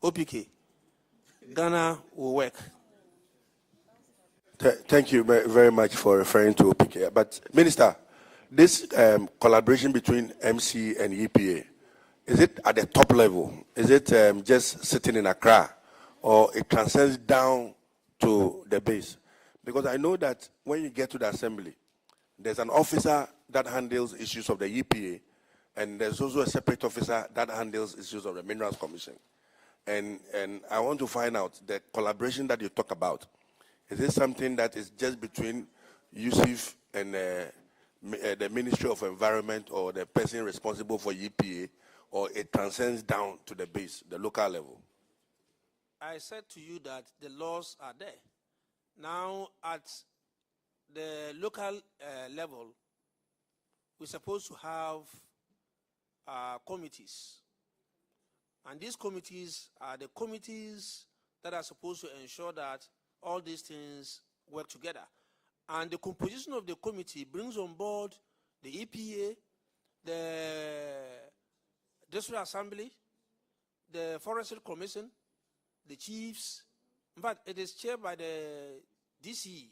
OPK, Ghana will work. Thank you very much for referring to OPK. But, Minister, this collaboration between MC and EPA, is it at the top level? Is it just sitting in Accra? Or it transcends down to the base? Because I know that when you get to the assembly, there's an officer that handles issues of the EPA, and there's also a separate officer that handles issues of the Minerals Commission. And I want to find out the collaboration that you talk about. Is this something that is just between Yusuf and the Ministry of Environment or the person responsible for EPA, or it transcends down to the base, the local level? I said to you that the laws are there. Now, at the local level, we're supposed to have committees. And these committees are the committees that are supposed to ensure that all these things work together. And the composition of the committee brings on board the EPA, the District Assembly, the Forestry Commission, the chiefs. In fact, it is chaired by the DCE.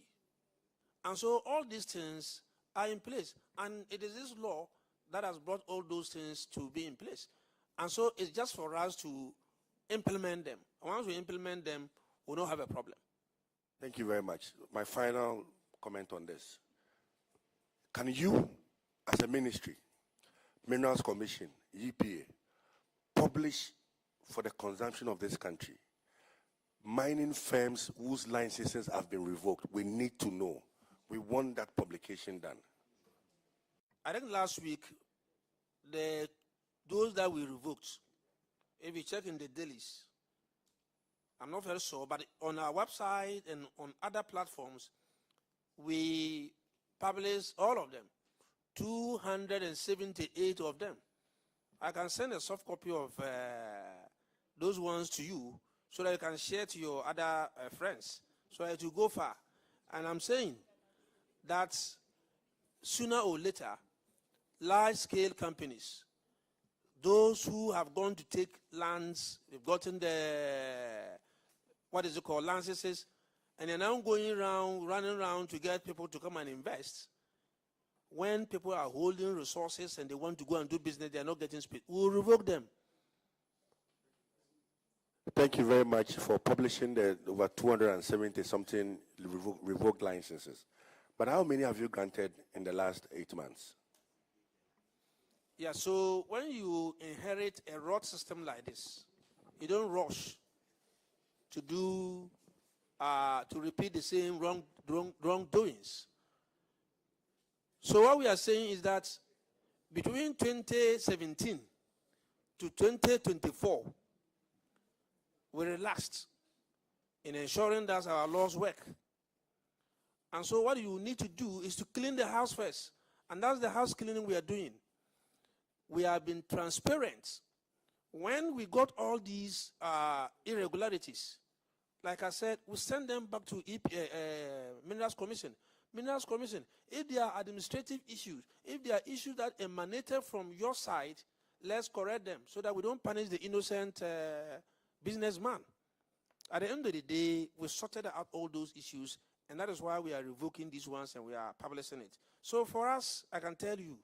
And so all these things are in place. And it is this law that has brought all those things to be in place. And so it's just for us to implement them. And once we implement them, we don't have a problem. Thank you very much. My final comment on this. Can you, as a ministry, Minerals Commission, EPA, publish for the consumption of this country mining firms whose licenses have been revoked? We need to know. We want that publication done. I think last week, those that we revoked, if you check in the dailies, I'm not very sure, but on our website and on other platforms, we publish all of them, 278 of them. I can send a soft copy of those ones to you so that you can share to your other friends, so that you go far. And I'm saying that sooner or later, large-scale companies, those who have gone to take lands, they've gotten the, licenses, and they're now running around to get people to come and invest. When people are holding resources and they want to go and do business, they're not getting space. We'll revoke them. Thank you very much for publishing the over 270-something revoked licenses. But how many have you granted in the last 8 months? Yeah, so when you inherit a road system like this, you don't rush to do, to repeat the same wrongdoings. So what we are saying is that between 2017 to 2024, we relaxed in ensuring that our laws work. And so what you need to do is to clean the house first. And that's the house cleaning we are doing. We have been transparent. When we got all these irregularities, like I said, we send them back to Minerals Commission. Minerals Commission, if there are administrative issues, if there are issues that emanated from your side, let's correct them so that we don't punish the innocent businessman. At the end of the day, we sorted out all those issues, and that is why we are revoking these ones and we are publishing it. So for us, I can tell you,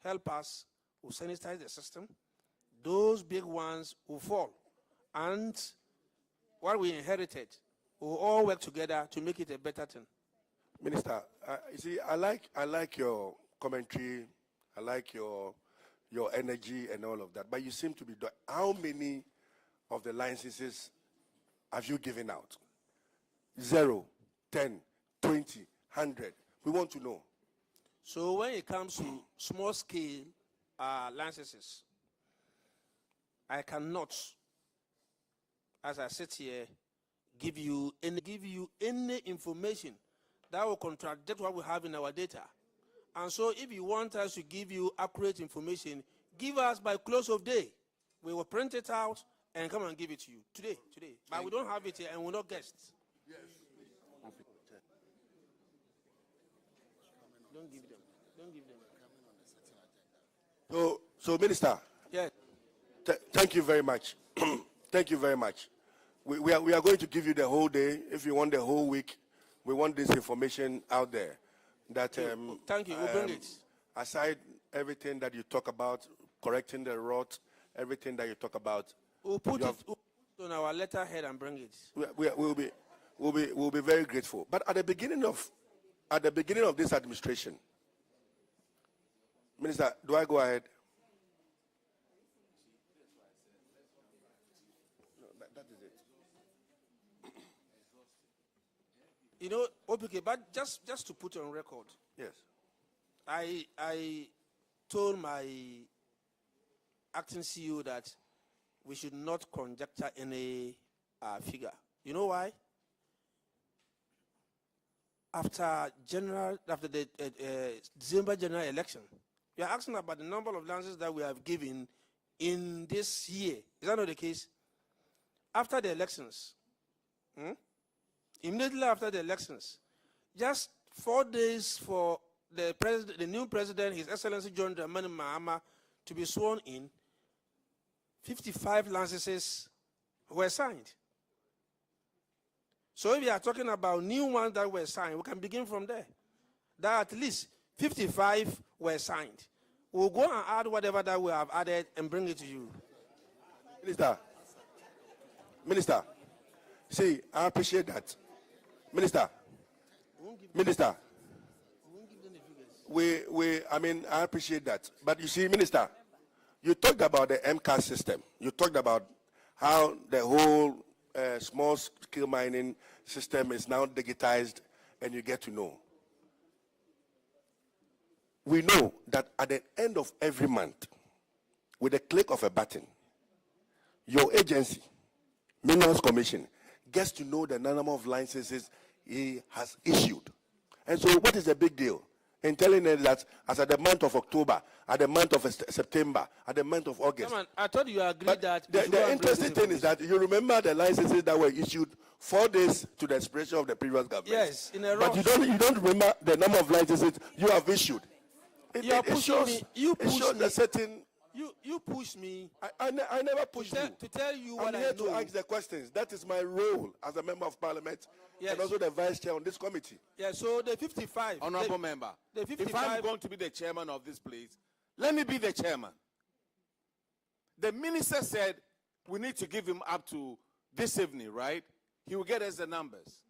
help us, we'll sanitize the system. Those big ones will fall. And what we inherited, we'll all work together to make it a better thing. Minister, you see, I like your commentary, I like your energy and all of that, but you seem to be doing, how many of the licenses have you given out? 0, 10, 20, 100. We want to know. So when it comes to small scale licenses, I cannot, as I sit here, give you any information that will contradict what we have in our data. And so if you want us to give you accurate information, give us by close of day. We will print it out and come and give it to you today. But we don't have it here and we're not guests. Yes. Don't give them. So Minister, yes. Thank you very much. Thank you very much. We are going to give you the whole day. If you want the whole week, we want this information out there. That thank you. We'll bring it. Aside everything that you talk about, correcting the rot, everything that you talk about, we'll put it on our letterhead and bring it. We'll be very grateful. But at the beginning of this administration, Minister, do I go ahead? No, that is it. You know, okay, but just to put on record. Yes. I told my acting CEO that we should not conjecture any figure. You know why? After the December general election, we are asking about the number of lances that we have given in this year. Is that not the case? After the elections, immediately after the elections, just 4 days for the new president, His Excellency John Dramani Mahama, to be sworn in, 55 licenses were signed. So if we are talking about new ones that were signed, we can begin from there. That at least 55 were signed. We'll go and add whatever that we have added and bring it to you. Minister, see, I appreciate that. Minister, I appreciate that. But you see, Minister, you talked about the MCAS system. You talked about how the whole small-scale mining system is now digitized, and you get to know. We know that at the end of every month, with a click of a button, your agency, Minerals Commission, gets to know the number of licenses he has issued. And so what is the big deal in telling us that as at the month of October, at the month of September, at the month of August? Come on, I thought you agreed that... The interesting thing is that you remember the licenses that were issued 4 days to the expiration of the previous government. Yes, in a rush. But you don't remember the number of licenses you have issued. It shows a certain... You push me. I never pushed you. To tell you what I'm here to ask the questions. That is my role as a member of parliament, and also the vice chair on this committee. Yeah, so the 55. Honorable member, the 55, if I'm going to be the chairman of this place, let me be the chairman. The minister said we need to give him up to this evening, right? He will get us the numbers.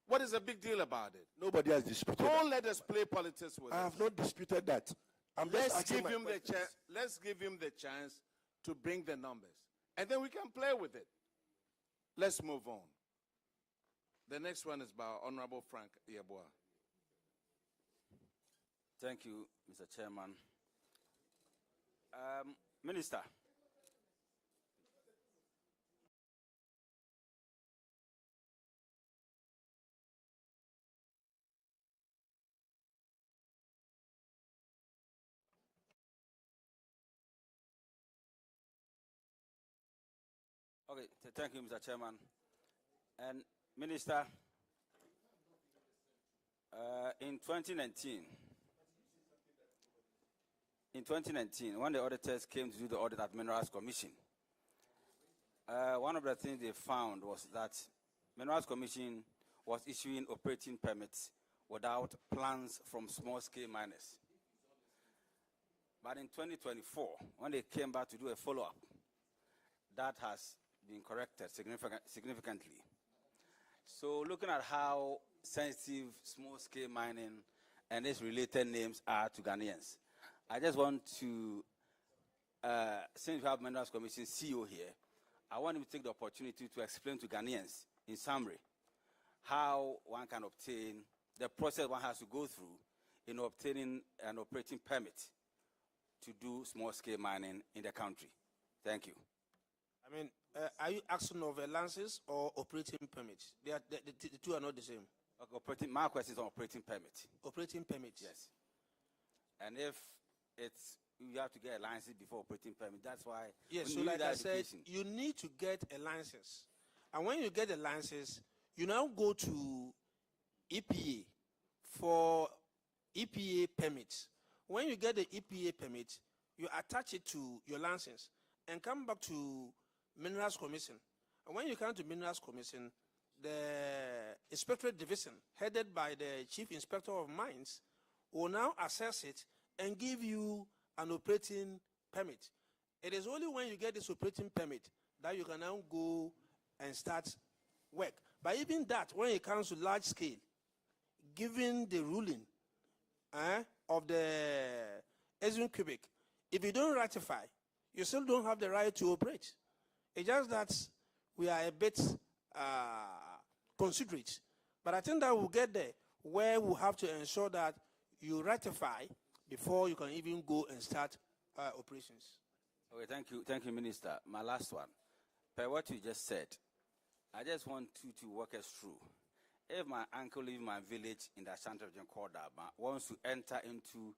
What is the big deal about it? Nobody has disputed Don't let us play politics with I have not disputed that. Let's give him the chance to bring the numbers. And then we can play with it. Let's move on. The next one is by Honorable Frank Yeboah. Thank you, Mr. Chairman. Minister. Okay, thank you, Mr. Chairman. And Minister, in 2019, when the auditors came to do the audit at Minerals Commission, one of the things they found was that Minerals Commission was issuing operating permits without plans from small-scale miners. But in 2024, when they came back to do a follow-up, that has been corrected significantly. So looking at how sensitive small-scale mining and its related names are to Ghanaians, I just want to, since we have Minerals Commission CEO here, I want him to take the opportunity to explain to Ghanaians, in summary, how one can obtain, the process one has to go through in obtaining an operating permit to do small-scale mining in the country. Thank you. I mean, are you asking of licenses or operating permits? The two are not the same. Okay, my question is on operating permit. Operating permit? Yes. And if you have to get a license before operating permit, that's why. Yes, so like I said, you need to get a license. And when you get a license, you now go to EPA for EPA permits. When you get the EPA permit, you attach it to your license and come back to Minerals Commission And when you come to Minerals Commission, the Inspectorate Division, headed by the Chief Inspector of Mines, will now assess it and give you an operating permit. It is only when you get this operating permit that you can now go and start work. But even that, when it comes to large scale, given the ruling of the Asian Quebec, if you don't ratify, you still don't have the right to operate. It's just that we are a bit considerate. But I think that we'll get there where we'll have to ensure that you ratify before you can even go and start operations. Okay, thank you, Minister. My last one. Per what you just said, I just want you to walk us through. If my uncle lives in my village in the Ashanti region called Daba wants to enter into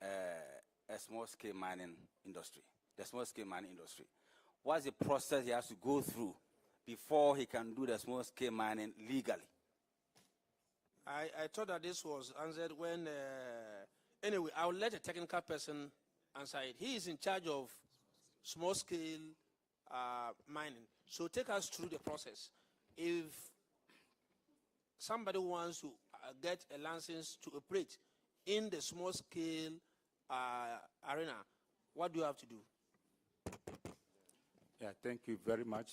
a small-scale mining industry, the small-scale mining industry, what's the process he has to go through before he can do the small-scale mining legally? I thought that this was answered when, anyway, I'll let a technical person answer it. He is in charge of small-scale mining. So take us through the process. If somebody wants to get a license to operate in the small-scale arena, what do you have to do? Yeah, thank you very much.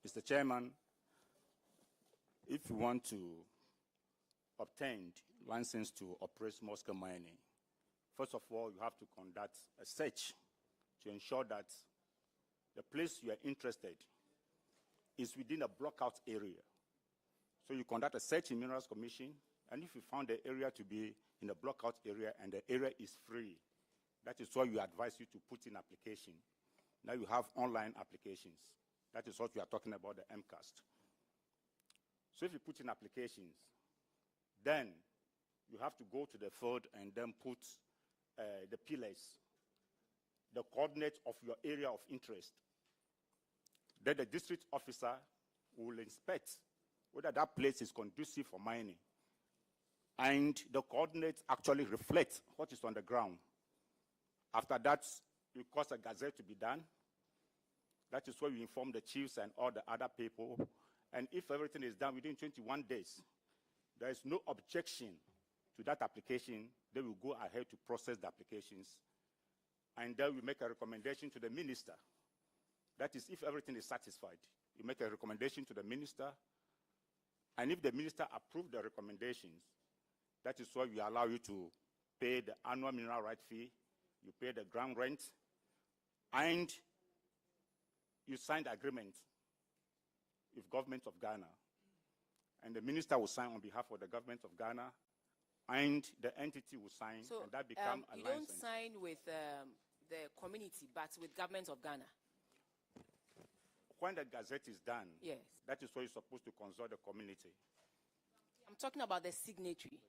Mr. Chairman, if you want to obtain license to operate small-scale mining, first of all, you have to conduct a search to ensure that the place you are interested is within a block-out area. So you conduct a search in Minerals Commission, and if you found the area to be in a block-out area and the area is free, that is why we advise you to put in application. Now you have online applications. That is what we are talking about, the MCAST. So if you put in applications, then you have to go to the field and then put the pillars, the coordinates of your area of interest. Then the district officer will inspect whether that place is conducive for mining. And the coordinates actually reflect what is on the ground. After that, you cause a gazette to be done. That is where you inform the chiefs and all the other people. And if everything is done within 21 days, there is no objection to that application, they will go ahead to process the applications. And then we make a recommendation to the minister. That is, if everything is satisfied, you make a recommendation to the minister. And if the minister approves the recommendations, that is why we allow you to pay the annual mineral right fee, you pay the ground rent, and you sign the agreement with government of Ghana. And the minister will sign on behalf of the government of Ghana, and the entity will sign, so, and that becomes a license. You don't sign with the community, but with government of Ghana? When the gazette is done, yes, that is where you're supposed to consult the community. I'm talking about the signatory.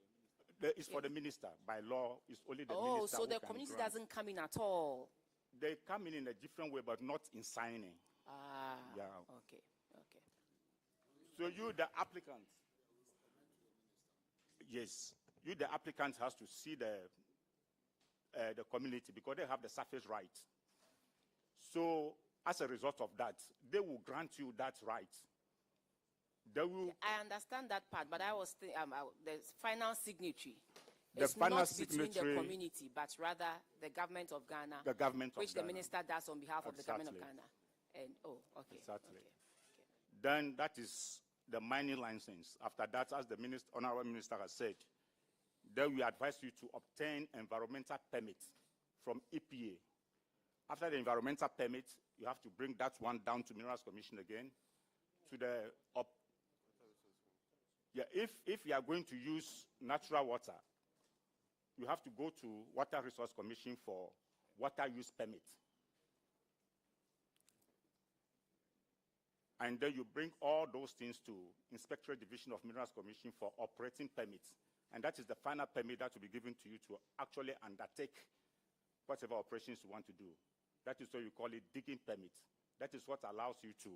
It's for the minister. By law, it's only the minister. Oh, so the community doesn't come in at all? They come in a different way, but not in signing. Ah, yeah. Okay, okay. So you, the applicant, yes, you, the applicant, has to see the community because they have the surface right. So as a result of that, they will grant you that right. They will. I understand that part, but I was the final signatory. The it's final not signatory, between the community, but rather the government of Ghana, the government which of the Ghana. minister does on behalf of the Exactly. government of Ghana. And okay. Exactly. Okay. Then that is the mining license. After that, as the honorable minister has said, then we advise you to obtain environmental permit from EPA. After the environmental permit, you have to bring that one down to Minerals Commission again. To the if you are going to use natural water, you have to go to Water Resource Commission for water use permit. And then you bring all those things to Inspectorate Division of Minerals Commission for operating permits. And that is the final permit that will be given to you to actually undertake whatever operations you want to do. That is why you call it digging permit. That is what allows you to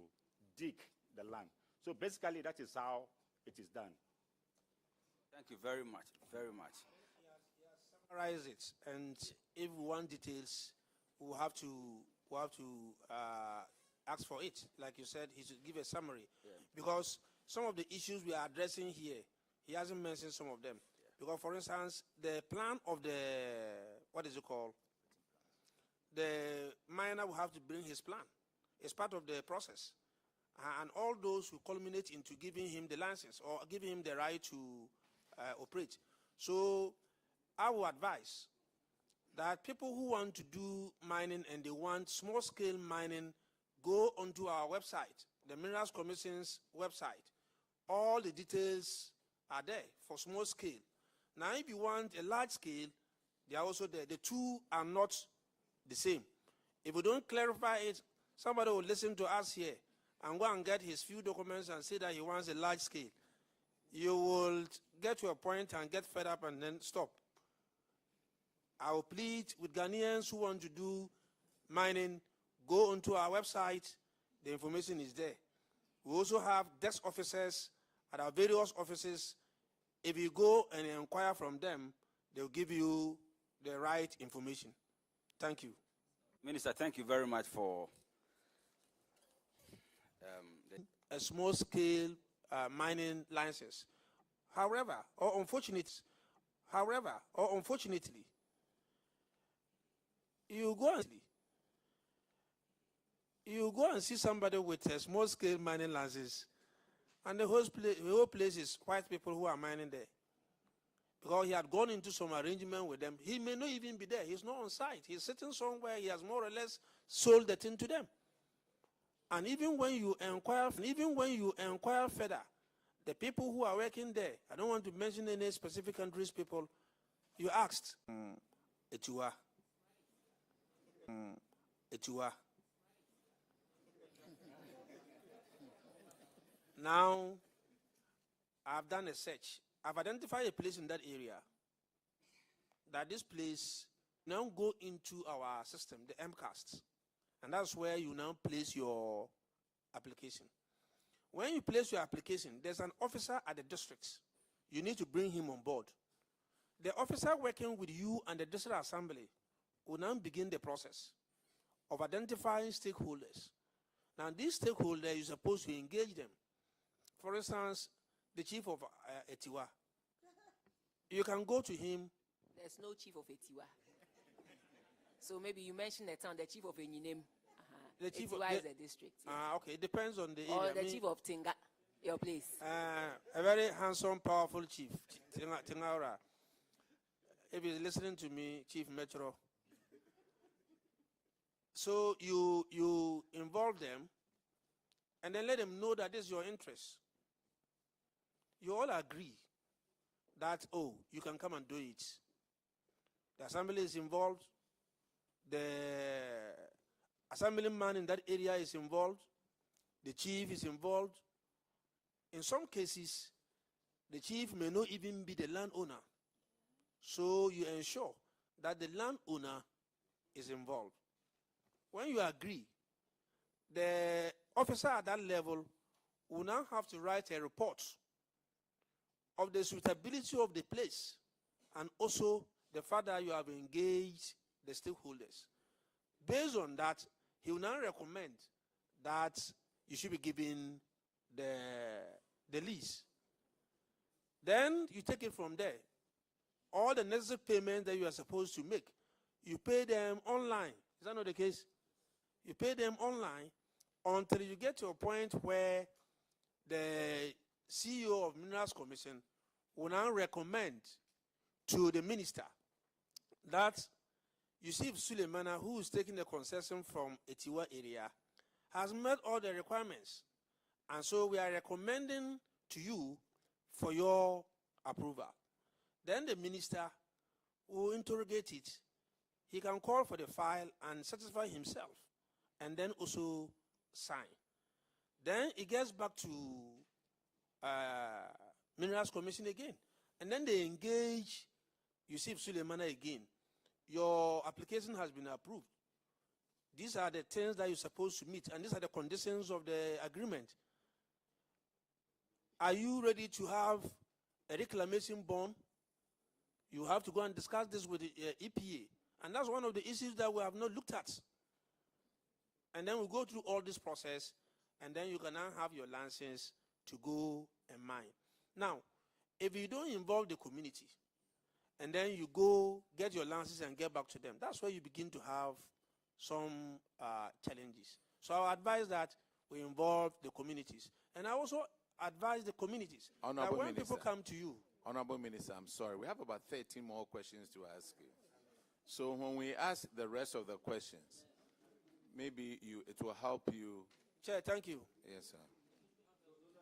dig the land. So basically, that is how it is done. Thank you very much, very much. Summarize it, and if we want details, we'll have to asked for it. Like you said, he should give a summary. Because some of the issues we are addressing here, he hasn't mentioned some of them. Because, for instance, the plan of the, what is it called? The miner will have to bring his plan. It's part of the process. And all those will culminate into giving him the license or giving him the right to operate. So I would advise that people who want to do mining and they want small-scale mining, go onto our website, the Minerals Commission's website. All the details are there for small scale. Now, if you want a large scale, they are also there. The two are not the same. If we don't clarify it, somebody will listen to us here and go and get his few documents and say that he wants a large scale. You will get to a point and get fed up and then stop. I will plead with Ghanaians who want to do mining, go onto our website. The information is there. We also have desk officers at our various offices. If you go and inquire from them, they'll give you the right information. Thank you. Minister, thank you very much for a small-scale mining license. However, or unfortunately, you go and see somebody with a small-scale mining license, and the whole place is white people who are mining there. Because he had gone into some arrangement with them. He may not even be there. He's not on site. He's sitting somewhere. He has more or less sold the thing to them. And even when you inquire further, the people who are working there, I don't want to mention any specific countries' people, you asked, Etua. Now, I've done a search. I've identified a place in that area that this place now go into our system, the MCAST. And that's where you now place your application. When you place your application, there's an officer at the district. You need to bring him on board. The officer working with you and the district assembly will now begin the process of identifying stakeholders. Now, these stakeholders, you're supposed to engage them. For instance, the chief of Etiwa. You can go to him. There's no chief of Etiwa. So maybe you mentioned the town, the chief of Enyinem. The chief Etiwa of is a district. Okay, it depends on the area. Or the chief of Tinga, your place. A very handsome, powerful chief, Tingaura. If he's listening to me, Chief Metro. So you involve them, and then let them know that this is your interest. You all agree that, oh, you can come and do it. The assembly is involved. The assemblyman in that area is involved. The chief is involved. In some cases, the chief may not even be the landowner. So you ensure that the landowner is involved. When you agree, the officer at that level will now have to write a report of the suitability of the place and also the fact that you have engaged the stakeholders. Based on that, he will now recommend that you should be given the lease. Then you take it from there. All the necessary payments that you are supposed to make, you pay them online. Is that not the case? You pay them online until you get to a point where the CEO of Minerals Commission will now recommend to the minister that Yusuf Suleimana, who is taking the concession from Etiwa area, has met all the requirements. And so we are recommending to you for your approval. Then the minister will interrogate it. He can call for the file and satisfy himself, and then also sign. Then it gets back to Minerals Commission again. And then they engage Yusuf Suleimana again. Your application has been approved. These are the things that you're supposed to meet, and these are the conditions of the agreement. Are you ready to have a reclamation bond? You have to go and discuss this with the EPA. And that's one of the issues that we have not looked at. And then we go through all this process, and then you can now have your license to go and mine. Now, if you don't involve the community, and then you go get your license and get back to them, that's where you begin to have some challenges. So I advise that we involve the communities. And I also advise the communities that when people come to you. Honorable Minister, I'm sorry. We have about 13 more questions to ask you. So when we ask the rest of the questions, maybe it will help you. Chair, thank you. Yes, sir.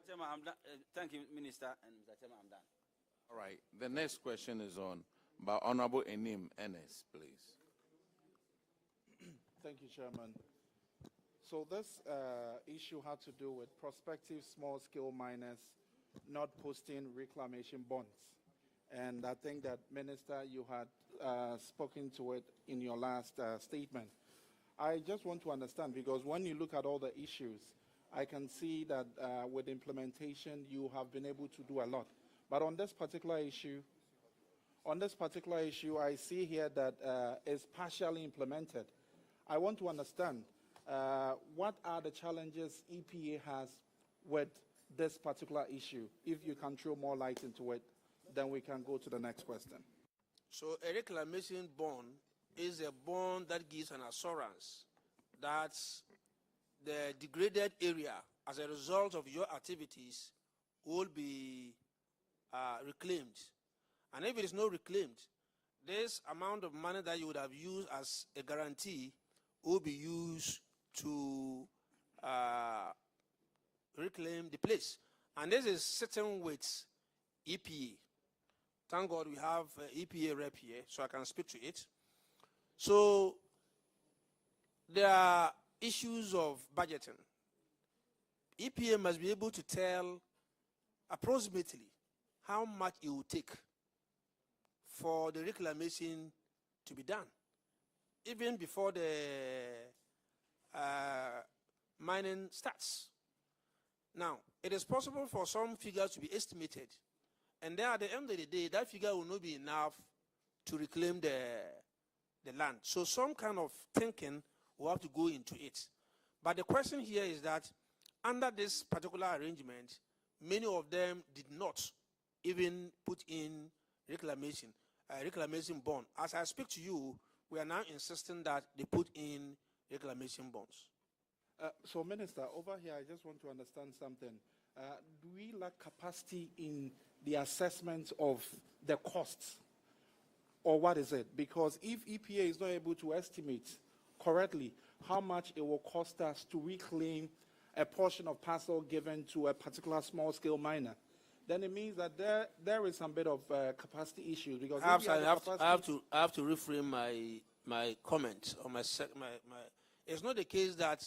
Chairman, I'm done. Thank you, Minister, and Mr. Chairman, I'm done. All right. The next question is on by Honorable Enim Enes, please. Thank you, Chairman. So this issue had to do with prospective small-scale miners not posting reclamation bonds. And I think that, Minister, you had spoken to it in your last statement. I just want to understand, because when you look at all the issues, I can see that with implementation, you have been able to do a lot. But on this particular issue, I see here that it's partially implemented. I want to understand what are the challenges EPA has with this particular issue. If you can throw more light into it, then we can go to the next question. So a reclamation bond is a bond that gives an assurance that the degraded area, as a result of your activities, will be reclaimed. And if it is not reclaimed, this amount of money that you would have used as a guarantee will be used to reclaim the place. And this is sitting with EPA. Thank God we have EPA rep here, so I can speak to it. So there are issues of budgeting. EPA must be able to tell approximately how much it will take for the reclamation to be done, even before the mining starts. Now, it is possible for some figures to be estimated, and then at the end of the day, that figure will not be enough to reclaim the land. So some kind of thinking will have to go into it. But the question here is that under this particular arrangement, many of them did not even put in reclamation bond. As I speak to you, we are now insisting that they put in reclamation bonds. So, Minister, over here, I just want to understand something. Do we lack capacity in the assessment of the costs? Or what is it? Because if EPA is not able to estimate correctly how much it will cost us to reclaim a portion of parcel given to a particular small-scale miner, then it means that there is some bit of capacity issues. Because I have to reframe my comment or my. It's not the case that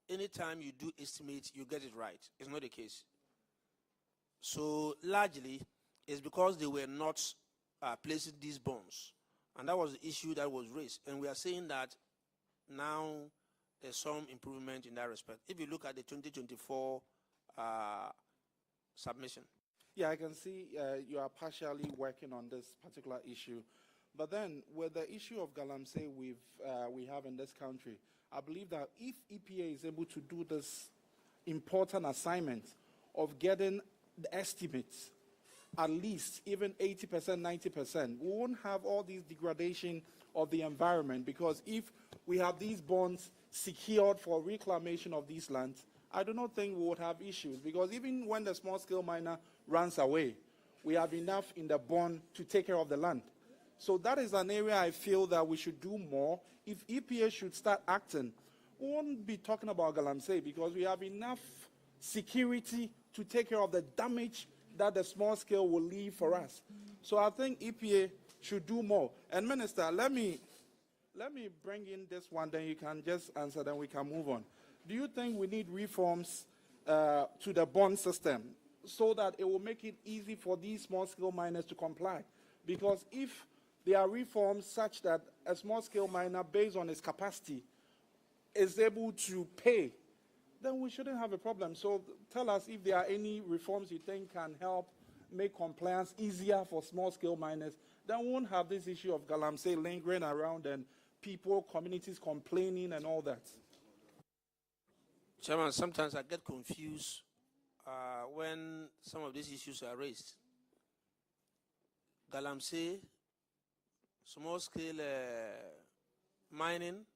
anytime you do estimate, you get it right. It's not the case. So largely, it's because they were not placing these bonds, and that was the issue that was raised. And we are saying that now there's some improvement in that respect. If you look at the 2024 submission. Yeah, I can see you are partially working on this particular issue. But then, with the issue of Galamsey we have in this country, I believe that if EPA is able to do this important assignment of getting the estimates, at least even 80%, 90%, we won't have all these degradation of the environment, because if we have these bonds secured for reclamation of these lands, I do not think we would have issues, because even when the small-scale miner runs away, we have enough in the bond to take care of the land. So that is an area I feel that we should do more. If EPA should start acting, we won't be talking about Galamsey, because we have enough security to take care of the damage that the small scale will leave for us. So I think EPA should do more. And Minister, let me bring in this one, then you can just answer, then we can move on. Do you think we need reforms to the bond system so that it will make it easy for these small-scale miners to comply? Because if there are reforms such that a small-scale miner, based on its capacity, is able to pay, then we shouldn't have a problem. So tell us if there are any reforms you think can help make compliance easier for small-scale miners. Then we won't have this issue of Galamsey lingering around and people, communities complaining and all that? Chairman, sometimes I get confused when some of these issues are raised. Galamsey, small-scale mining,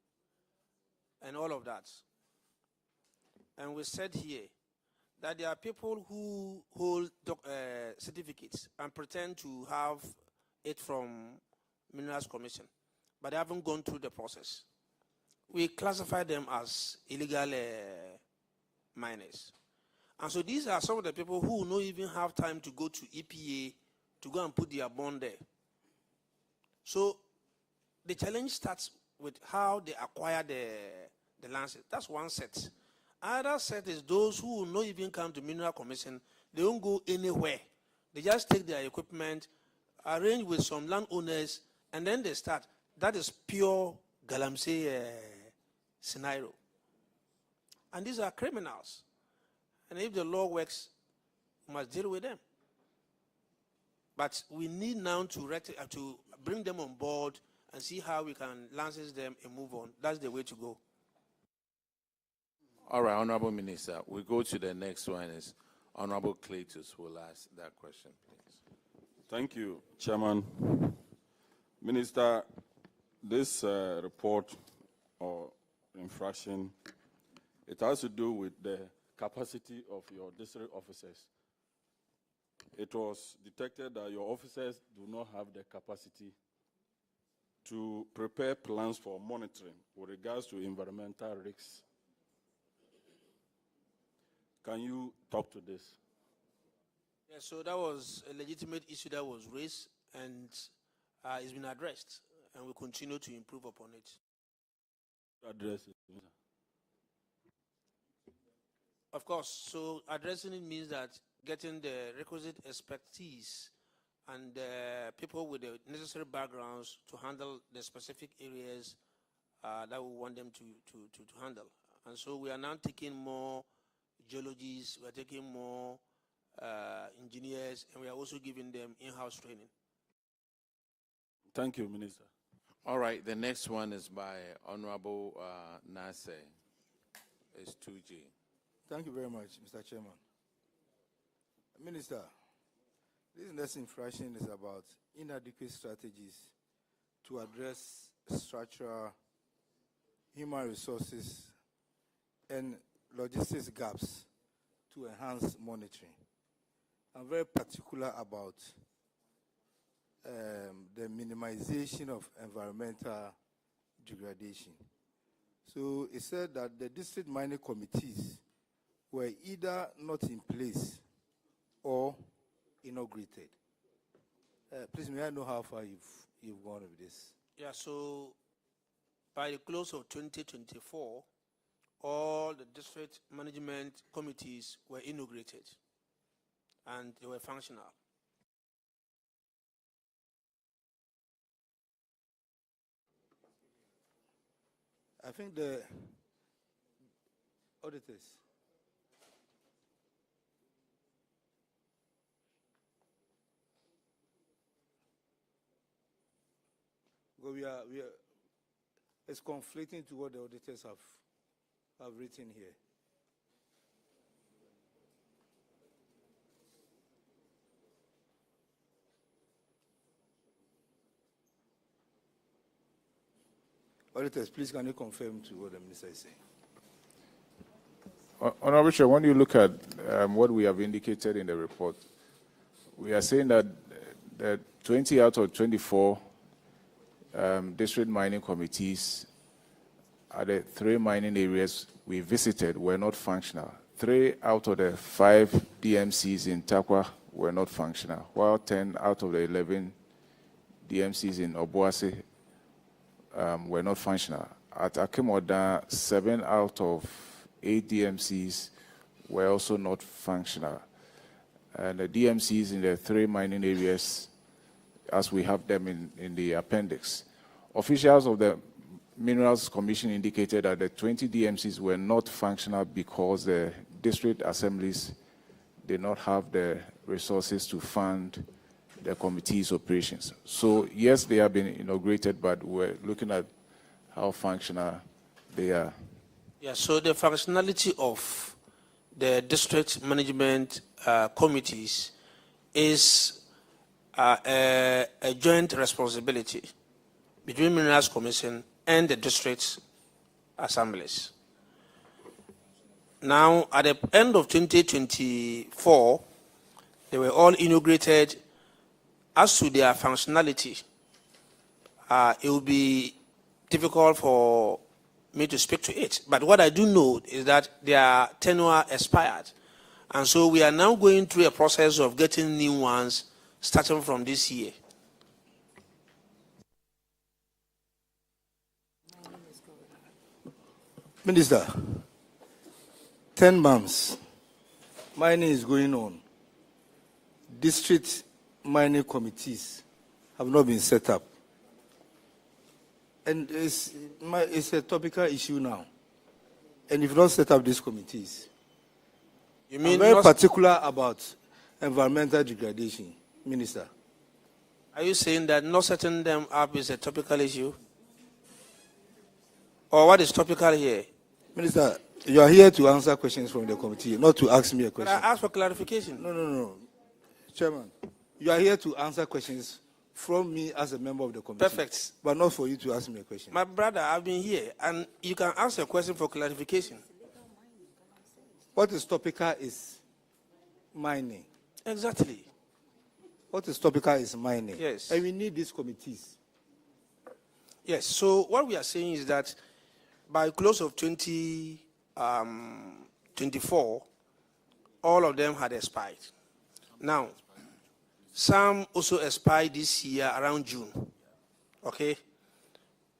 and all of that. And we said here that there are people who hold certificates and pretend to have it from Minerals Commission, but they haven't gone through the process. We classify them as illegal miners. And so these are some of the people who don't even have time to go to EPA to go and put their bond there. So the challenge starts with how they acquire the lands. That's one set. Another set is those who will not even come to Mineral Commission. They don't go anywhere. They just take their equipment, arrange with some landowners, and then they start. That is pure Galamsey scenario. And these are criminals. And if the law works, we must deal with them. But we need now to bring them on board and see how we can license them and move on. That's the way to go. All right, Honorable Minister, we go to the next one. Is Honorable Cletus who will ask that question, please. Thank you, Chairman. Minister, this report or infraction, it has to do with the capacity of your district officers. It was detected that your officers do not have the capacity to prepare plans for monitoring with regards to environmental risks. Can you talk to this? Yeah, so that was a legitimate issue that was raised, and it's been addressed, and we continue to improve upon it. Address it. Of course, so addressing it means that getting the requisite expertise and people with the necessary backgrounds to handle the specific areas that we want them to handle. And so we are now taking more geologists, we are taking more engineers, and we are also giving them in-house training. Thank you, Minister. All right, the next one is by Honorable Nase. It's 2G. Thank you very much, Mr. Chairman. Minister, this next infraction is about inadequate strategies to address structural, human resources, and logistics gaps to enhance monitoring. I'm very particular about the minimization of environmental degradation. So it said that the district mining committees were either not in place or inaugurated. Please, may I know how far you've gone with this? Yeah, so by the close of 2024, all the district management committees were inaugurated and they were functional. I think the auditors. Well, it's conflicting to what the auditors have written here. Auditors, please can you confirm to what the minister is saying? Honorable Chair, when you look at what we have indicated in the report, we are saying that 20 out of 24 district mining committees at the 3 mining areas we visited were not functional. 3 out of the 5 DMCs in Takwa were not functional, while 10 out of the 11 DMCs in Obuasi were not functional. At Akemoda, 7 out of 8 DMCs were also not functional. And the DMCs in the 3 mining areas, as we have them in the appendix. Officials of the Minerals Commission indicated that the 20 DMCs were not functional because the district assemblies did not have the resources to fund the committee's operations. So yes, they have been inaugurated, but we're looking at how functional they are. Yeah, so the functionality of the district management committees is a joint responsibility between Minerals Commission and the district assemblies. Now, at the end of 2024, they were all integrated. As to their functionality, it will be difficult for me to speak to it. But what I do know is that their tenure expired. And so we are now going through a process of getting new ones starting from this year. Minister, 10 months, mining is going on. District mining committees have not been set up. And it's a topical issue now. And if you don't set up these committees, You mean I'm very particular about environmental degradation, Minister. Are you saying that not setting them up is a topical issue? Or what is topical here? Minister, you are here to answer questions from the committee, not to ask me a But question. I ask for clarification. No. Chairman, you are here to answer questions from me as a member of the committee. Perfect. But not for you to ask me a question. My brother, I've been here, and you can ask a question for clarification. What is topical is mining. Exactly. What is topical is mining. Yes. And we need these committees. Yes, so what we are saying is that by close of 2024, all of them had expired. Now, some also expired this year around June. Okay?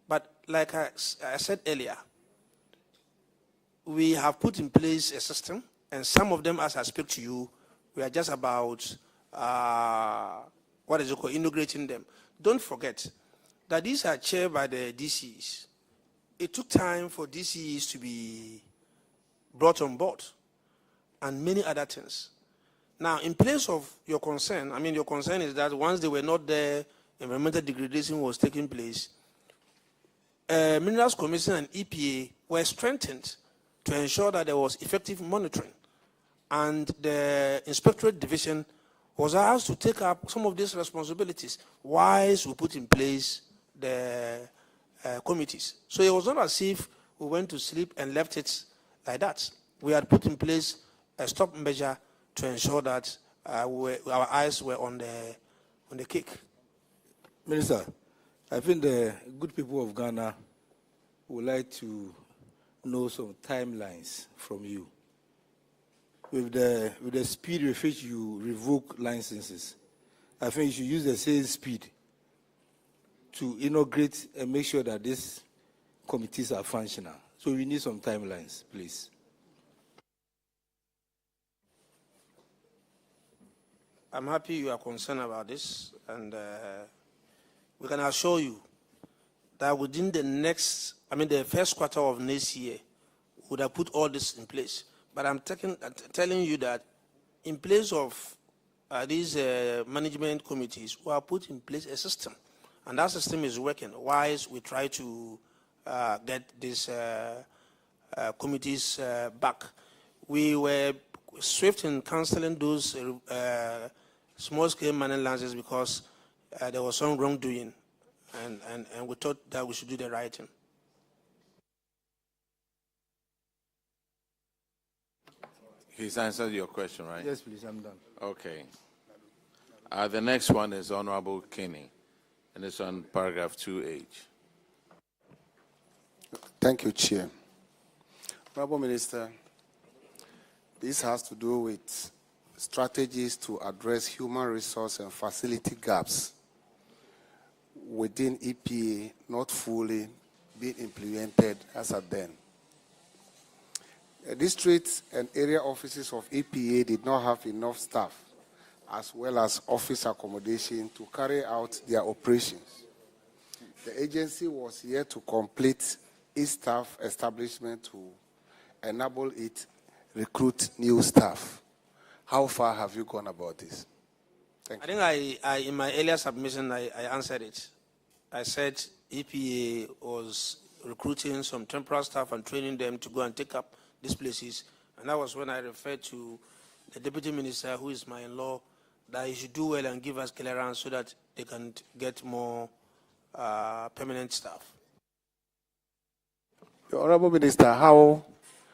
But like I said earlier, we have put in place a system, and some of them, as I speak to you, we are just about, integrating them. Don't forget that these are chaired by the DCs. It took time for DCs to be brought on board and many other things. Now, in place of your concern, your concern is that once they were not there, environmental degradation was taking place. Minerals Commission and EPA were strengthened to ensure that there was effective monitoring. And the Inspectorate Division was asked to take up some of these responsibilities whilst we put in place the committees. So it was not as if we went to sleep and left it like that. We had put in place a stop measure to ensure that our eyes were on the cake. Minister, I think the good people of Ghana would like to know some timelines from you. With the speed with which you revoke licenses, I think you should use the same speed to integrate and make sure that these committees are functional. So we need some timelines, please. I'm happy you are concerned about this, and we can assure you that within the first quarter of next year, we would have put all this in place. But I'm telling you that in place of these management committees, we have put in place a system, and that system is working. Whilst we try to get these committees back, we were swift in cancelling those small-scale mining licenses because there was some wrongdoing, and we thought that we should do the right thing. He's answered your question, right? Yes, please, I'm done. Okay. The next one is Honorable Kinney, and it's on paragraph 2H. Thank you, Chair. Honorable Minister, this has to do with strategies to address human resource and facility gaps within EPA not fully being implemented as at then. Districts and area offices of EPA did not have enough staff as well as office accommodation to carry out their operations. The agency was yet to complete its staff establishment to enable it recruit new staff. How far have you gone about this? Thank you. I think in my earlier submission, I answered it. I said EPA recruiting some temporary staff and training them to go and take up these places. And that was when I referred to the deputy minister, who is my in-law, that he should do well and give us clearance so that they can get more permanent staff. The Honorable Minister, how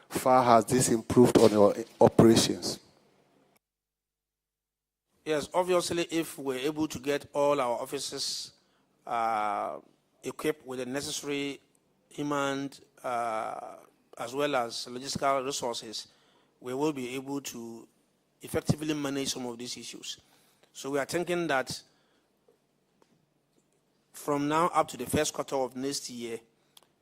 far has this improved on your operations? Yes, obviously, if we're able to get all our offices equipped with the necessary human as well as logistical resources, we will be able to effectively manage some of these issues. So we are thinking that from now up to the first quarter of next year,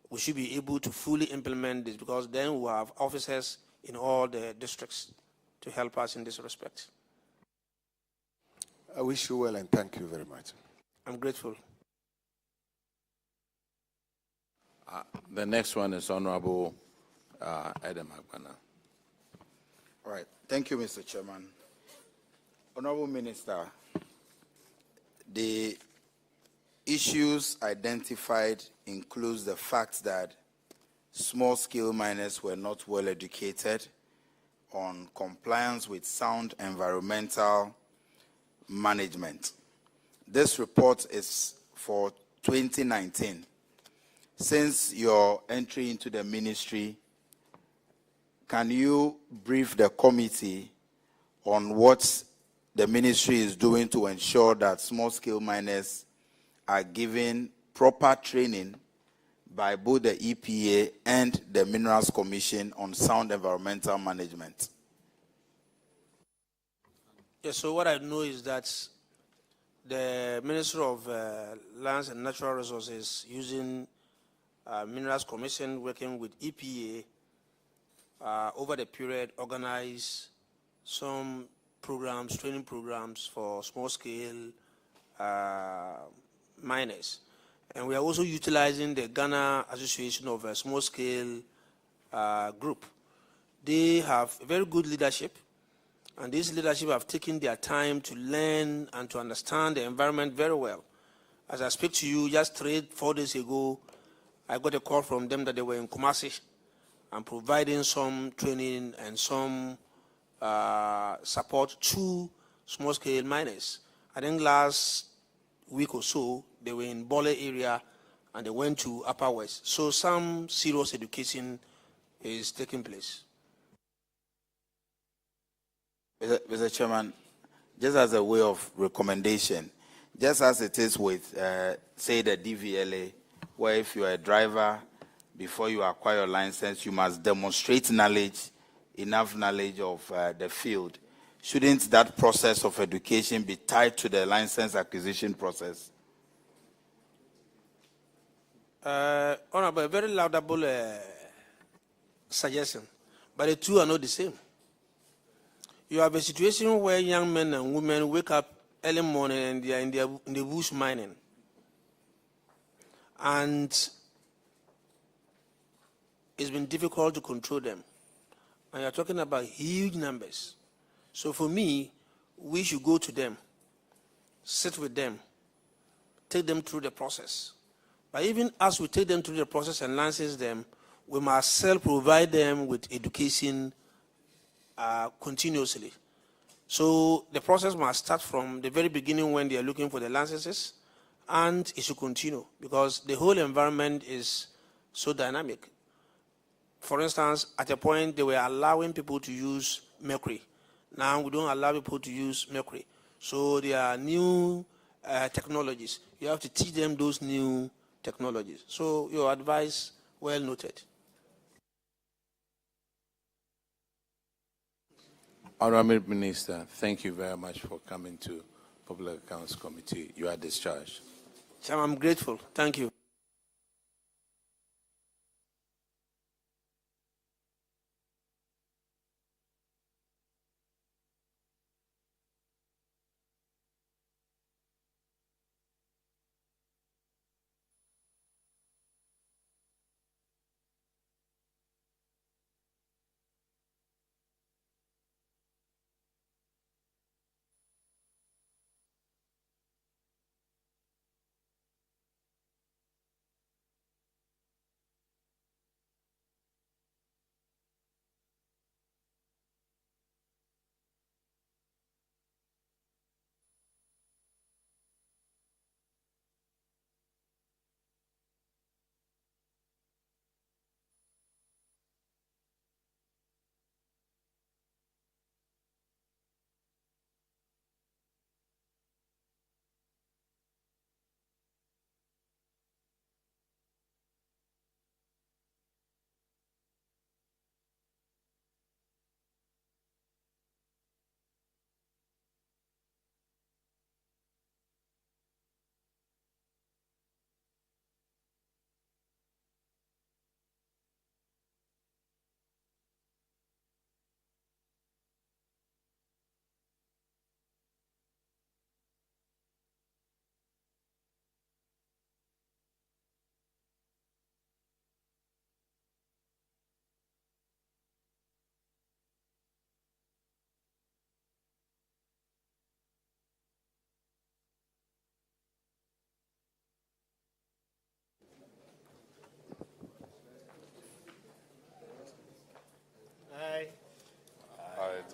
we should be able to fully implement this, because then we'll have officers in all the districts to help us in this respect. I wish you well and thank you very much. I'm grateful. The next one is Honorable Adam Agbana. All right. Thank you, Mr. Chairman. Honorable Minister, the issues identified includes the fact that small-scale miners were not well educated on compliance with sound environmental management. This report is for 2019. Since your entry into the ministry, can you brief the committee on what the ministry is doing to ensure that small-scale miners are given proper training by both the EPA and the Minerals Commission on sound environmental management? Yes, so what I know is that the Ministry of Lands and Natural Resources, using Minerals Commission, working with EPA, over the period organize some programs, training programs for small-scale miners. And we are also utilizing the Ghana Association of Small-Scale Group. They have very good leadership, and this leadership have taken their time to learn and to understand the environment very well. As I speak to you, just 3-4 days ago, I got a call from them that they were in Kumasi and providing some training and some support to small-scale miners. I think last week or so, they were in Bole area and they went to Upper West. So some serious education is taking place. Mr. Chairman, just as a way of recommendation, just as it is with, say, the DVLA, where if you are a driver, before you acquire your license, you must demonstrate knowledge, enough knowledge of the field. Shouldn't that process of education be tied to the license acquisition process? Honorable, a very laudable suggestion, but the two are not the same. You have a situation where young men and women wake up early morning and they are in the bush mining. And it's been difficult to control them. And you're talking about huge numbers. So for me, we should go to them, sit with them, take them through the process. But even as we take them through the process and license them, we must self-provide them with education continuously. So the process must start from the very beginning when they are looking for the licenses, and it should continue because the whole environment is so dynamic. For instance, at a point, they were allowing people to use mercury. Now we don't allow people to use mercury. So there are new technologies. You have to teach them those new technologies. So your advice, well noted. Honorable Minister, thank you very much for coming to Public Accounts Committee. You are discharged. Chairman, I'm grateful. Thank you.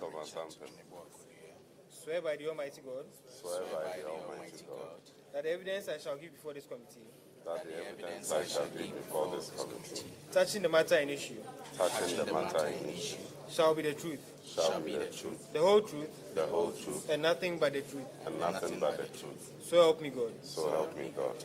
Thomas Sampson. Swear by the Almighty God. Swear by the Almighty God. That the evidence I shall give before this committee. That the evidence I shall give before this committee. Touching the matter in issue. Touching the matter in issue. Shall be the truth. Shall be the truth. The whole truth. The whole truth. And nothing but the truth. And nothing but the truth. So help me God. So help me God.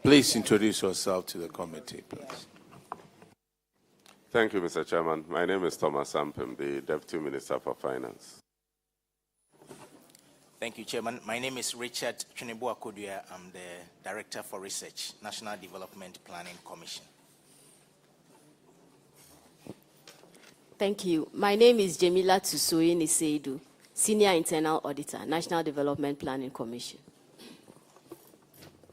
Please introduce yourself to the committee, please. Thank you, Mr. Chairman. My name is Thomas Sampson, the Deputy Minister for Finance. Thank you, Chairman. My name is Richard Chunibu-Akodua. I'm the Director for Research, National Development Planning Commission. Thank you. My name is Jemila Tsusoyi Niseidu, Senior Internal Auditor, National Development Planning Commission.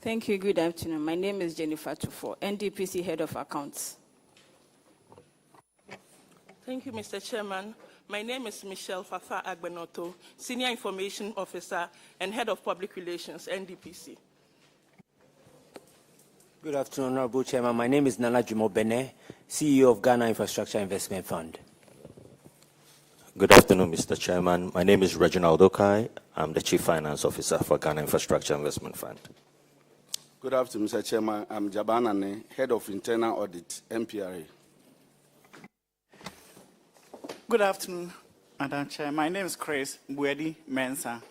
Thank you. Good afternoon. My name is Jennifer Tufo, NDPC Head of Accounts. Thank you, Mr. Chairman. My name is Michelle Fafa Agbenoto, Senior Information Officer and Head of Public Relations, NDPC. Good afternoon, Honorable Chairman. My name is Nana Jumo Bene, CEO of Ghana Infrastructure Investment Fund. Good afternoon, Mr. Chairman. My name is Reginald Okai. I'm the Chief Finance Officer for Ghana Infrastructure Investment Fund. Good afternoon, Mr. Chairman. I'm Jabanane, Head of Internal Audit, MPRA. Good afternoon, Madam Chair. My name is Chris Mbwedi Mensah,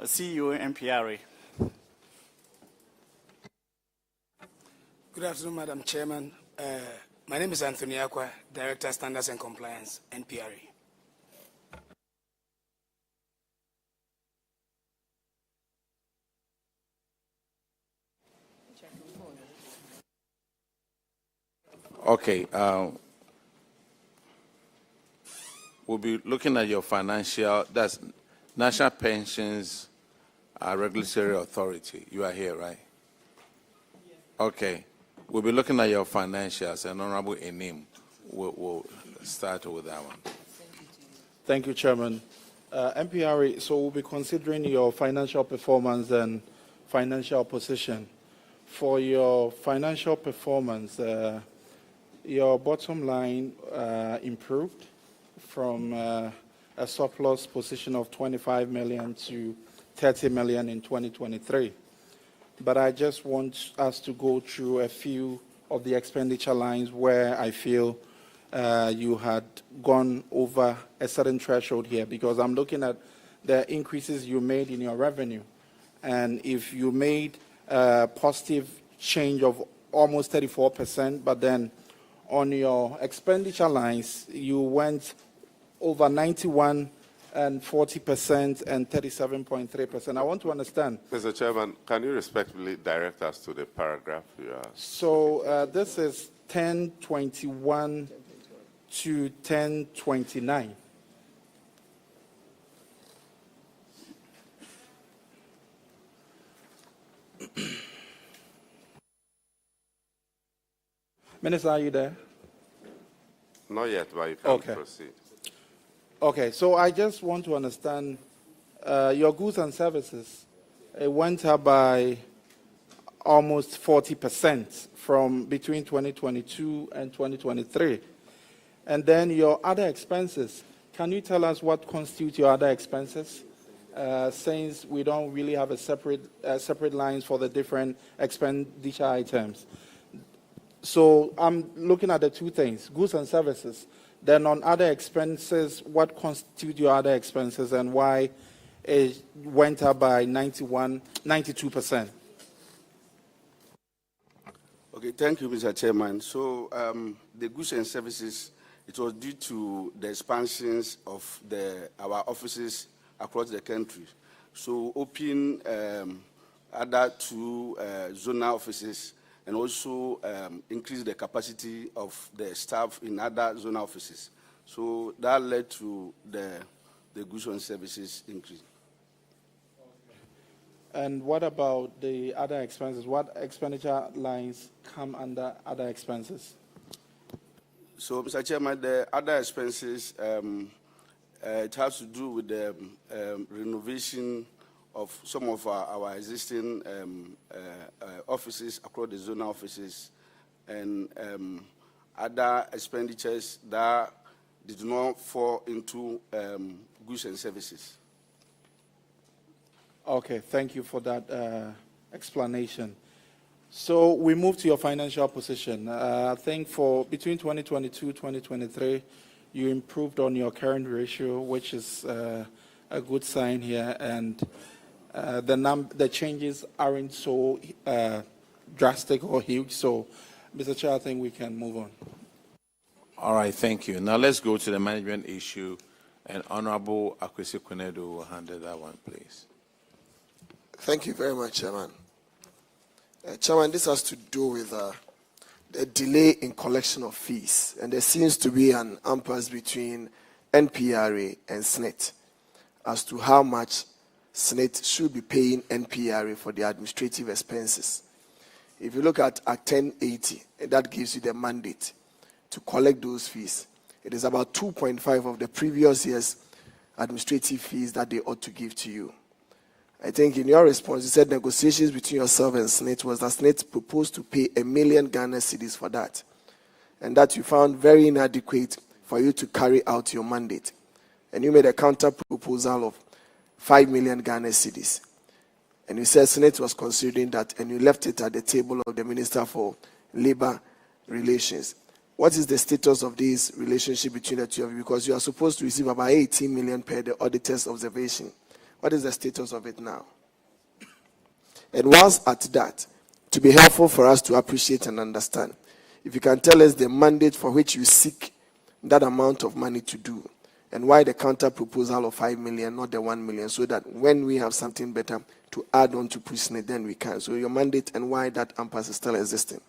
CEO, MPRA. Good afternoon, Madam Chairman. My name is Anthony Akwa, Director, Standards and Compliance, NPRA. Okay. We'll be looking at your financial, that's National Pensions Regulatory Authority. You are here, right? Okay. We'll be looking at your financials, and Honorable Enim will start with that one. Thank you, Chairman. MPRA, so we'll be considering your financial performance and financial position. For your financial performance, your bottom line improved from a surplus position of 25 million to 30 million in 2023. But I just want us to go through a few of the expenditure lines where I feel you had gone over a certain threshold here, because I'm looking at the increases you made in your revenue. And if you made a positive change of almost 34%, but then on your expenditure lines, you went over 91 and 40% and 37.3%. I want to understand. Mr. Chairman, can you respectfully direct us to the paragraph you are? So this is 1021 to 1029. Minister, are you there? Not yet, but you can proceed. Okay, so I just want to understand your goods and services. It went up by almost 40% from between 2022 and 2023. And then your other expenses. Can you tell us what constitutes your other expenses? Since we don't really have a separate lines for the different expenditure items. So I'm looking at the two things, goods and services. Then on other expenses, what constitute your other expenses and why it went up by 92%? Okay, thank you, Mr. Chairman. So the goods and services, it was due to the expansions of our offices across the country. So open other two zonal offices and also increase the capacity of the staff in other zonal offices. So that led to the goods and services increase. And what about the other expenses? What expenditure lines come under other expenses? So, Mr. Chairman, the other expenses, it has to do with the renovation of some of our existing offices across the zonal offices, and other expenditures that did not fall into goods and services. Okay, thank you for that explanation. So we move to your financial position. I think for between 2022 2023, you improved on your current ratio, which is a good sign here, and the changes aren't so drastic or huge. So, Mr. Chair, I think we can move on. All right, thank you. Now let's go to the management issue, and Honorable Akwesi Kwenedo will handle that one, please. Thank you very much, Chairman. Chairman, this has to do with the delay in collection of fees, and there seems to be an impasse between NPRA and SNET as to how much SNET should be paying NPRA for the administrative expenses. If you look at Act 1080, that gives you the mandate to collect those fees. It is about 2.5 of the previous year's administrative fees that they ought to give to you. I think in your response, you said negotiations between yourself and SNET was that SNET proposed to pay 1 million Ghana cedis for that, and that you found very inadequate for you to carry out your mandate. And you made a counter proposal of 5 million Ghana cedis. And you said SNET was considering that, and you left it at the table of the Minister for Labor Relations. What is the status of this relationship between the two of you? Because you are supposed to receive about 18 million per the auditor's observation. What is the status of it now? And once at that, to be helpful for us to appreciate and understand, if you can tell us the mandate for which you seek that amount of money to do, and why the counter proposal of 5 million, not the 1 million, so that when we have something better to add on to PRISNET, then we can. So your mandate and why that impasse is still existing.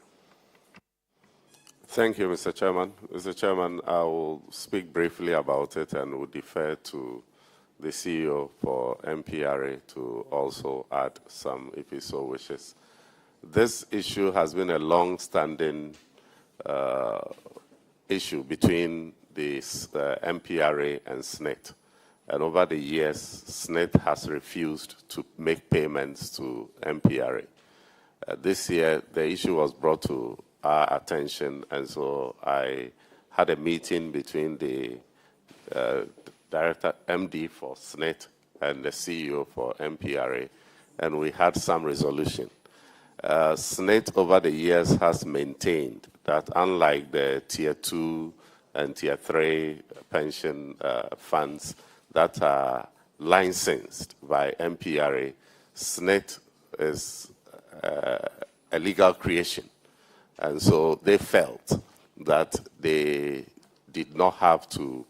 Thank you, Mr. Chairman. Mr. Chairman, I will speak briefly about it and will defer to the CEO for MPRA to also add some if he so wishes. This issue has been a long-standing issue between the MPRA and SNET. And over the years, SNET has refused to make payments to MPRA. This year, the issue was brought to our attention, and so I had a meeting between the Director MD for SNET and the CEO for MPRA, and we had some resolution. SNET over the years has maintained that unlike the Tier 2 and Tier 3 pension funds that are licensed by MPRA, SNET is a legal creation. And so they felt that they did not have to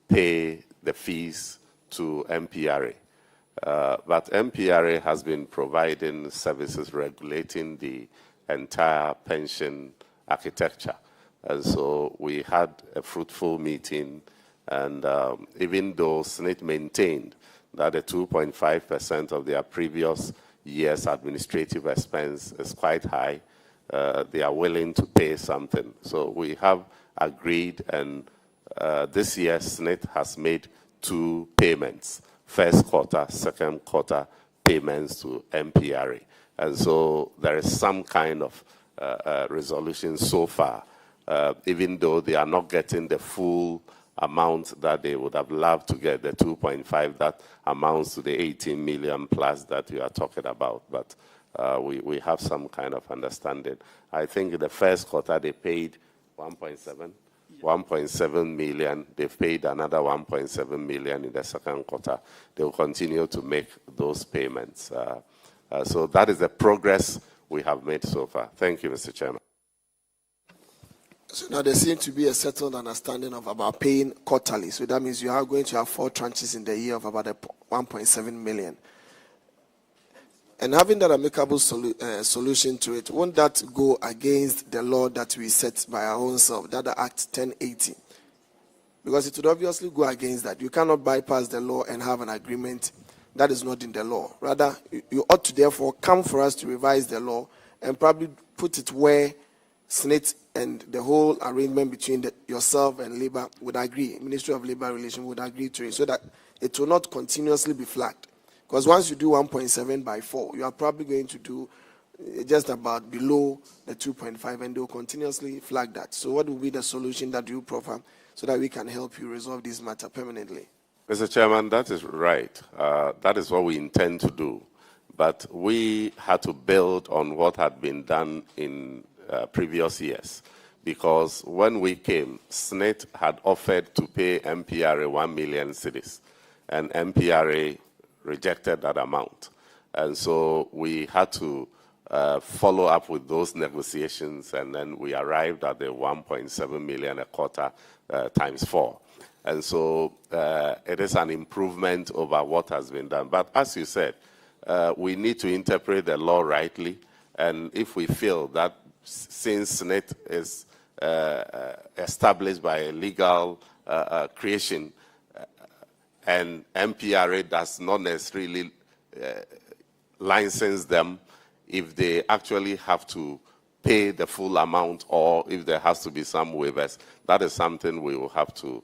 pay the fees to MPRA. But MPRA has been providing services regulating the entire pension architecture. And so we had a fruitful meeting, and even though SNET maintained that the 2.5% of their previous year's administrative expense is quite high, they are willing to pay something. So we have agreed, and this year SNET has made 2 payments, first quarter, second quarter payments to MPRA. And so there is some kind of resolution so far, even though they are not getting the full amount that they would have loved to get, the 2.5 that amounts to the 18 million plus that you are talking about. But we have some kind of understanding. I think in the first quarter they paid 1.7 million. They've paid another 1.7 million in the second quarter. They will continue to make those payments. So that is the progress we have made so far. Thank you, Mr. Chairman. So now there seems to be a settled understanding of about paying quarterly. So that means you are going to have 4 tranches in the year of about 1.7 million. And having that amicable solution to it, won't that go against the law that we set by our own self, that Act 1080? Because it would obviously go against that. You cannot bypass the law and have an agreement that is not in the law. Rather, you ought to therefore come for us to revise the law and probably put it where SNIT and the whole arrangement between yourself and Labor would agree, Ministry of Labor Relations would agree to it, so that it will not continuously be flagged. Because once you do 1.7 by 4, you are probably going to do just about below the 2.5, and they will continuously flag that. So what will be the solution that you proffer so that we can help you resolve this matter permanently? Mr. Chairman, that is right. That is what we intend to do. But we had to build on what had been done in previous years. Because when we came, SNIT had offered to pay MPRA 1 million cedis, and MPRA rejected that amount. And so we had to follow up with those negotiations, and then we arrived at the 1.7 million a quarter times 4. And so it is an improvement over what has been done. But as you said, we need to interpret the law rightly, and if we feel that since SNIT is established by a legal creation, and MPRA does not necessarily license them if they actually have to pay the full amount or if there has to be some waivers, that is something we will have to.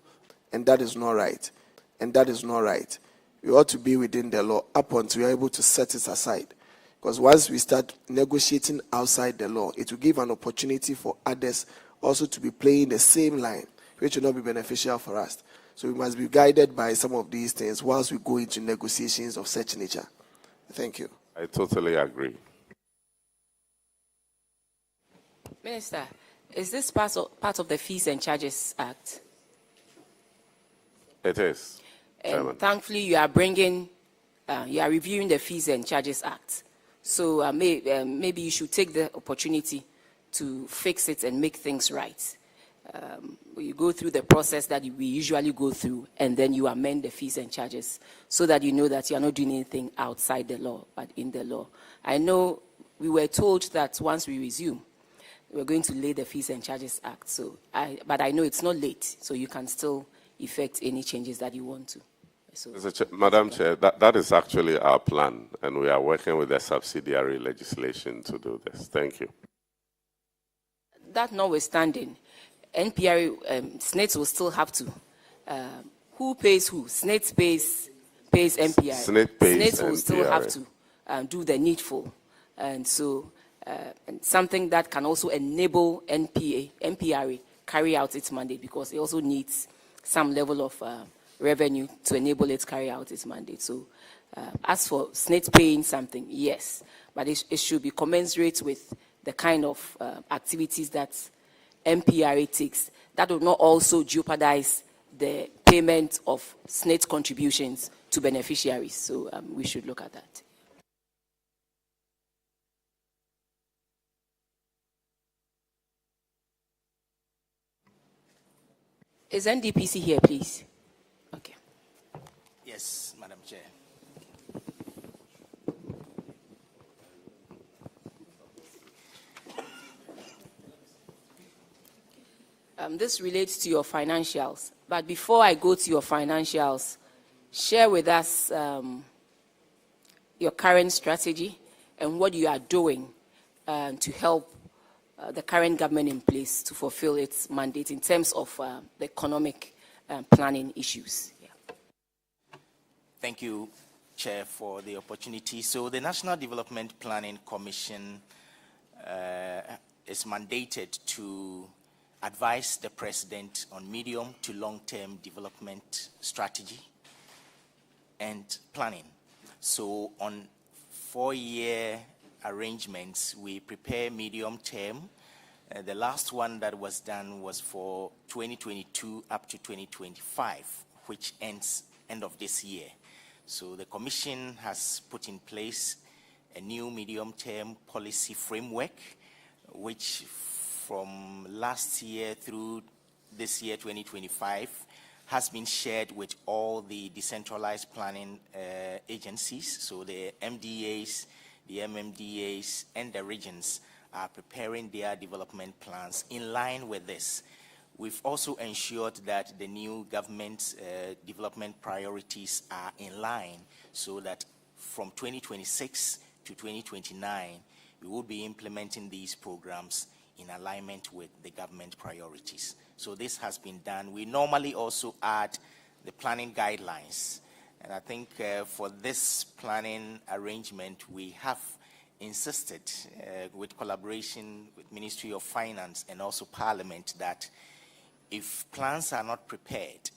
And that is not right. And that is not right. We ought to be within the law up until we are able to set it aside. Because once we start negotiating outside the law, it will give an opportunity for others also to be playing the same line, which will not be beneficial for us. So we must be guided by some of these things whilst we go into negotiations of such nature. Thank you. I totally agree. Minister, is this part of the Fees and Charges Act? It is. And thankfully, you are reviewing the Fees and Charges Act. So maybe you should take the opportunity to fix it and make things right. You go through the process that we usually go through, and then you amend the fees and charges so that you know that you are not doing anything outside the law, but in the law. I know we were told that once we resume, we're going to lay the Fees and Charges Act. But I know it's not late, so you can still effect any changes that you want to. So, Madam Chair, that is actually our plan, and we are working with the subsidiary legislation to do this. Thank you. That notwithstanding, NPRA, SNIT will still have to. Who pays who? SNIT pays NPRA. SNIT pays SNIT will NPRA. still have to do the needful. And so and something that can also enable NPRA carry out its mandate, because it also needs some level of revenue to enable it to carry out its mandate. So as for SNIT paying something, yes, but it should be commensurate with the kind of activities that MPRA takes. That will not also jeopardize the payment of SNIT contributions to beneficiaries. So we should look at that. Is NDPC here, please? Okay. Yes, Madam Chair. This relates to your financials. But before I go to your financials, share with us your current strategy and what you are doing to help the current government in place to fulfill its mandate in terms of the economic planning issues. Yeah. Thank you, Chair, for the opportunity. So the National Development Planning Commission is mandated to advise the President on medium to long-term development strategy and planning. So on 4-year arrangements, we prepare medium term. The last one that was done was for 2022 up to 2025, which ends end of this year. So the Commission has put in place a new medium-term policy framework, which from last year through this year, 2025, has been shared with all the decentralized planning agencies. So the MDAs, the MMDAs, and the regions are preparing their development plans in line with this. We've also ensured that the new government development priorities are in line so that from 2026 to 2029, we will be implementing these programs in alignment with the government priorities. So this has been done. We normally also add the planning guidelines. And I think for this planning arrangement, we have insisted with collaboration with Ministry of Finance and also Parliament that if plans are not prepared,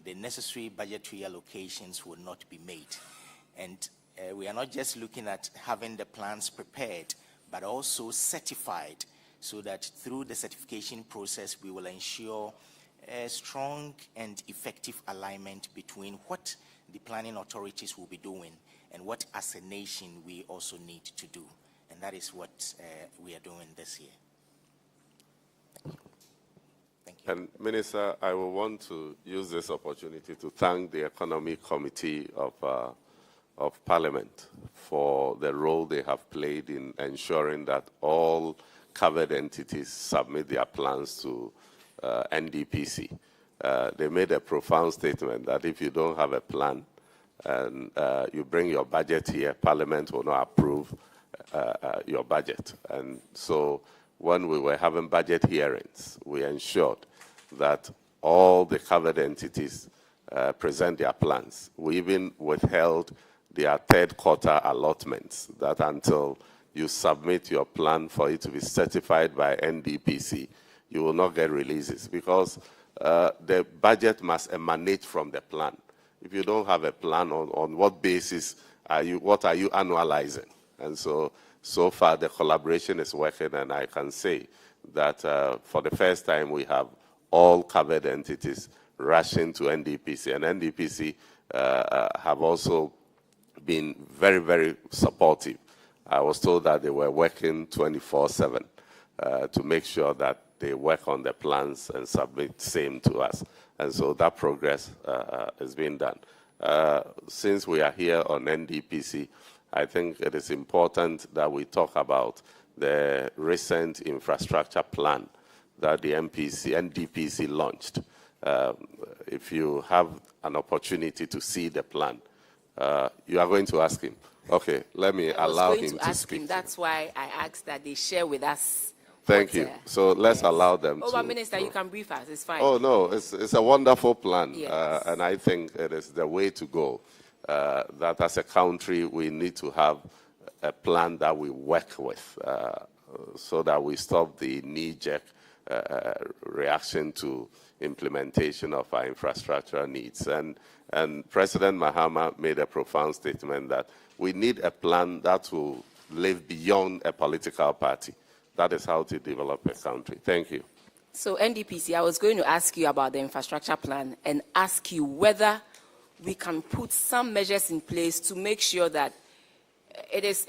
the necessary budgetary allocations will not be made. And we are not just looking at having the plans prepared, but also certified, so that through the certification process, we will ensure a strong and effective alignment between what the planning authorities will be doing and what, as a nation, we also need to do. And that is what we are doing this year. Thank you. And Minister, I will want to use this opportunity to thank the Economic Committee of Parliament for the role they have played in ensuring that all covered entities submit their plans to NDPC. They made a profound statement that if you don't have a plan and you bring your budget here, Parliament will not approve your budget. And so when we were having budget hearings, we ensured that all the covered entities present their plans. We even withheld their third quarter allotments, that until you submit your plan for it to be certified by NDPC, you will not get releases, because the budget must emanate from the plan. If you don't have a plan, on what basis what are you annualizing? And so far the collaboration is working, and I can say that for the first time we have all covered entities rushing to NDPC, and NDPC have also been very, very supportive. I was told that they were working 24/7 to make sure that they work on the plans and submit same to us. And so that progress is being done. Since we are here on NDPC, I think it is important that we talk about the recent infrastructure plan that the NDPC launched. If you have an opportunity to see the plan, you are going to ask him. Okay, let me allow him to speak. That's why I asked that they share with us. Thank you. So let's allow them to. Minister, you can brief us. It's fine. Oh, no, it's a wonderful plan. Yes. And I think it is the way to go. That as a country, we need to have a plan that we work with so that we stop the knee-jerk reaction to implementation of our infrastructure needs. And President Mahama made a profound statement that we need a plan that will live beyond a political party. That is how to develop a country. Thank you. So NDPC, I was going to ask you about the infrastructure plan and ask you whether we can put some measures in place to make sure that it is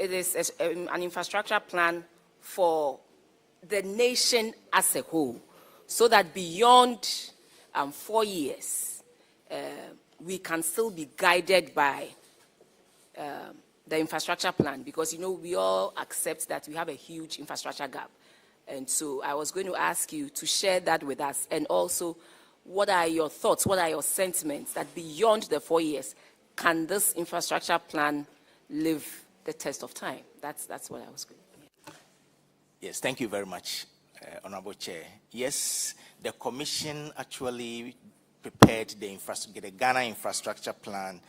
an infrastructure plan for the nation as a whole, so that beyond 4 years, we can still be guided by the infrastructure plan, because, you know, we all accept that we have a huge infrastructure gap. And so I was going to ask you to share that with us, and also what are your thoughts, what are your sentiments that beyond the 4 years, can this infrastructure plan live the test of time? That's what I was going to. Yes, thank you very much, Honorable Chair. Yes, the Commission actually prepared the Ghana Infrastructure Plan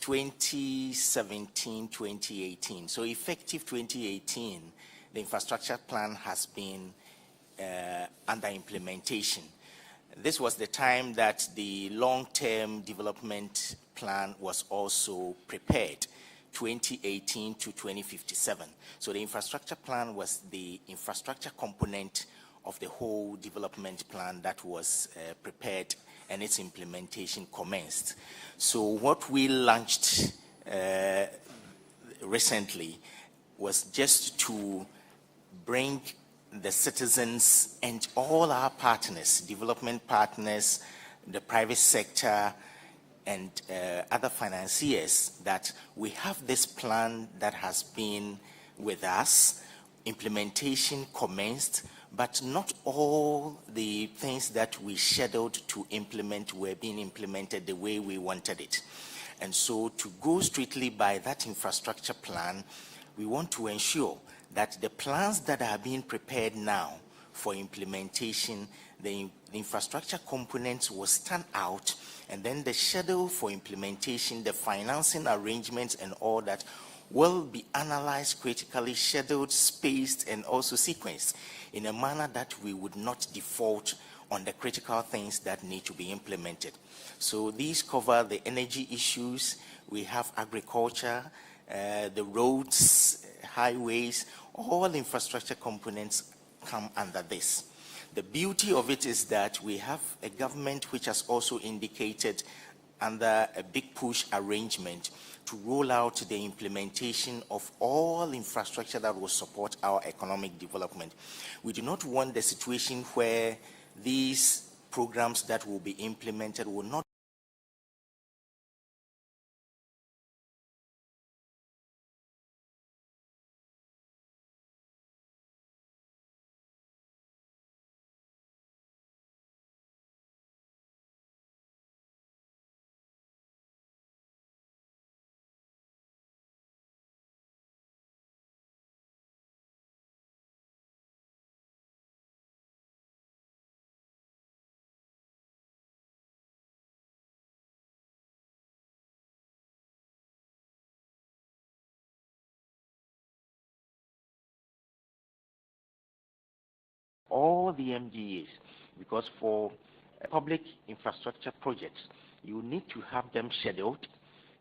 2017-2018. So effective 2018, the infrastructure plan has been under implementation. This was the time that the long-term development plan was also prepared, 2018 to 2057. So the infrastructure plan was the infrastructure component of the whole development plan that was prepared, and its implementation commenced. So what we launched recently was just to bring the citizens and all our partners, development partners, the private sector, and other financiers, that we have this plan that has been with us. Implementation commenced, but not all the things that we scheduled to implement were being implemented the way we wanted it. And so to go strictly by that infrastructure plan, we want to ensure that the plans that are being prepared now for implementation, the infrastructure components will stand out, and then the schedule for implementation, the financing arrangements and all that will be analyzed critically, scheduled, spaced, and also sequenced in a manner that we would not default on the critical things that need to be implemented. So these cover the energy issues, we have agriculture, the roads, highways, all infrastructure components come under this. The beauty of it is that we have a government which has also indicated under a big push arrangement to roll out the implementation of all infrastructure that will support our economic development. We do not want the situation where these programs that will be implemented will not all the MGAs, because for public infrastructure projects, you need to have them scheduled,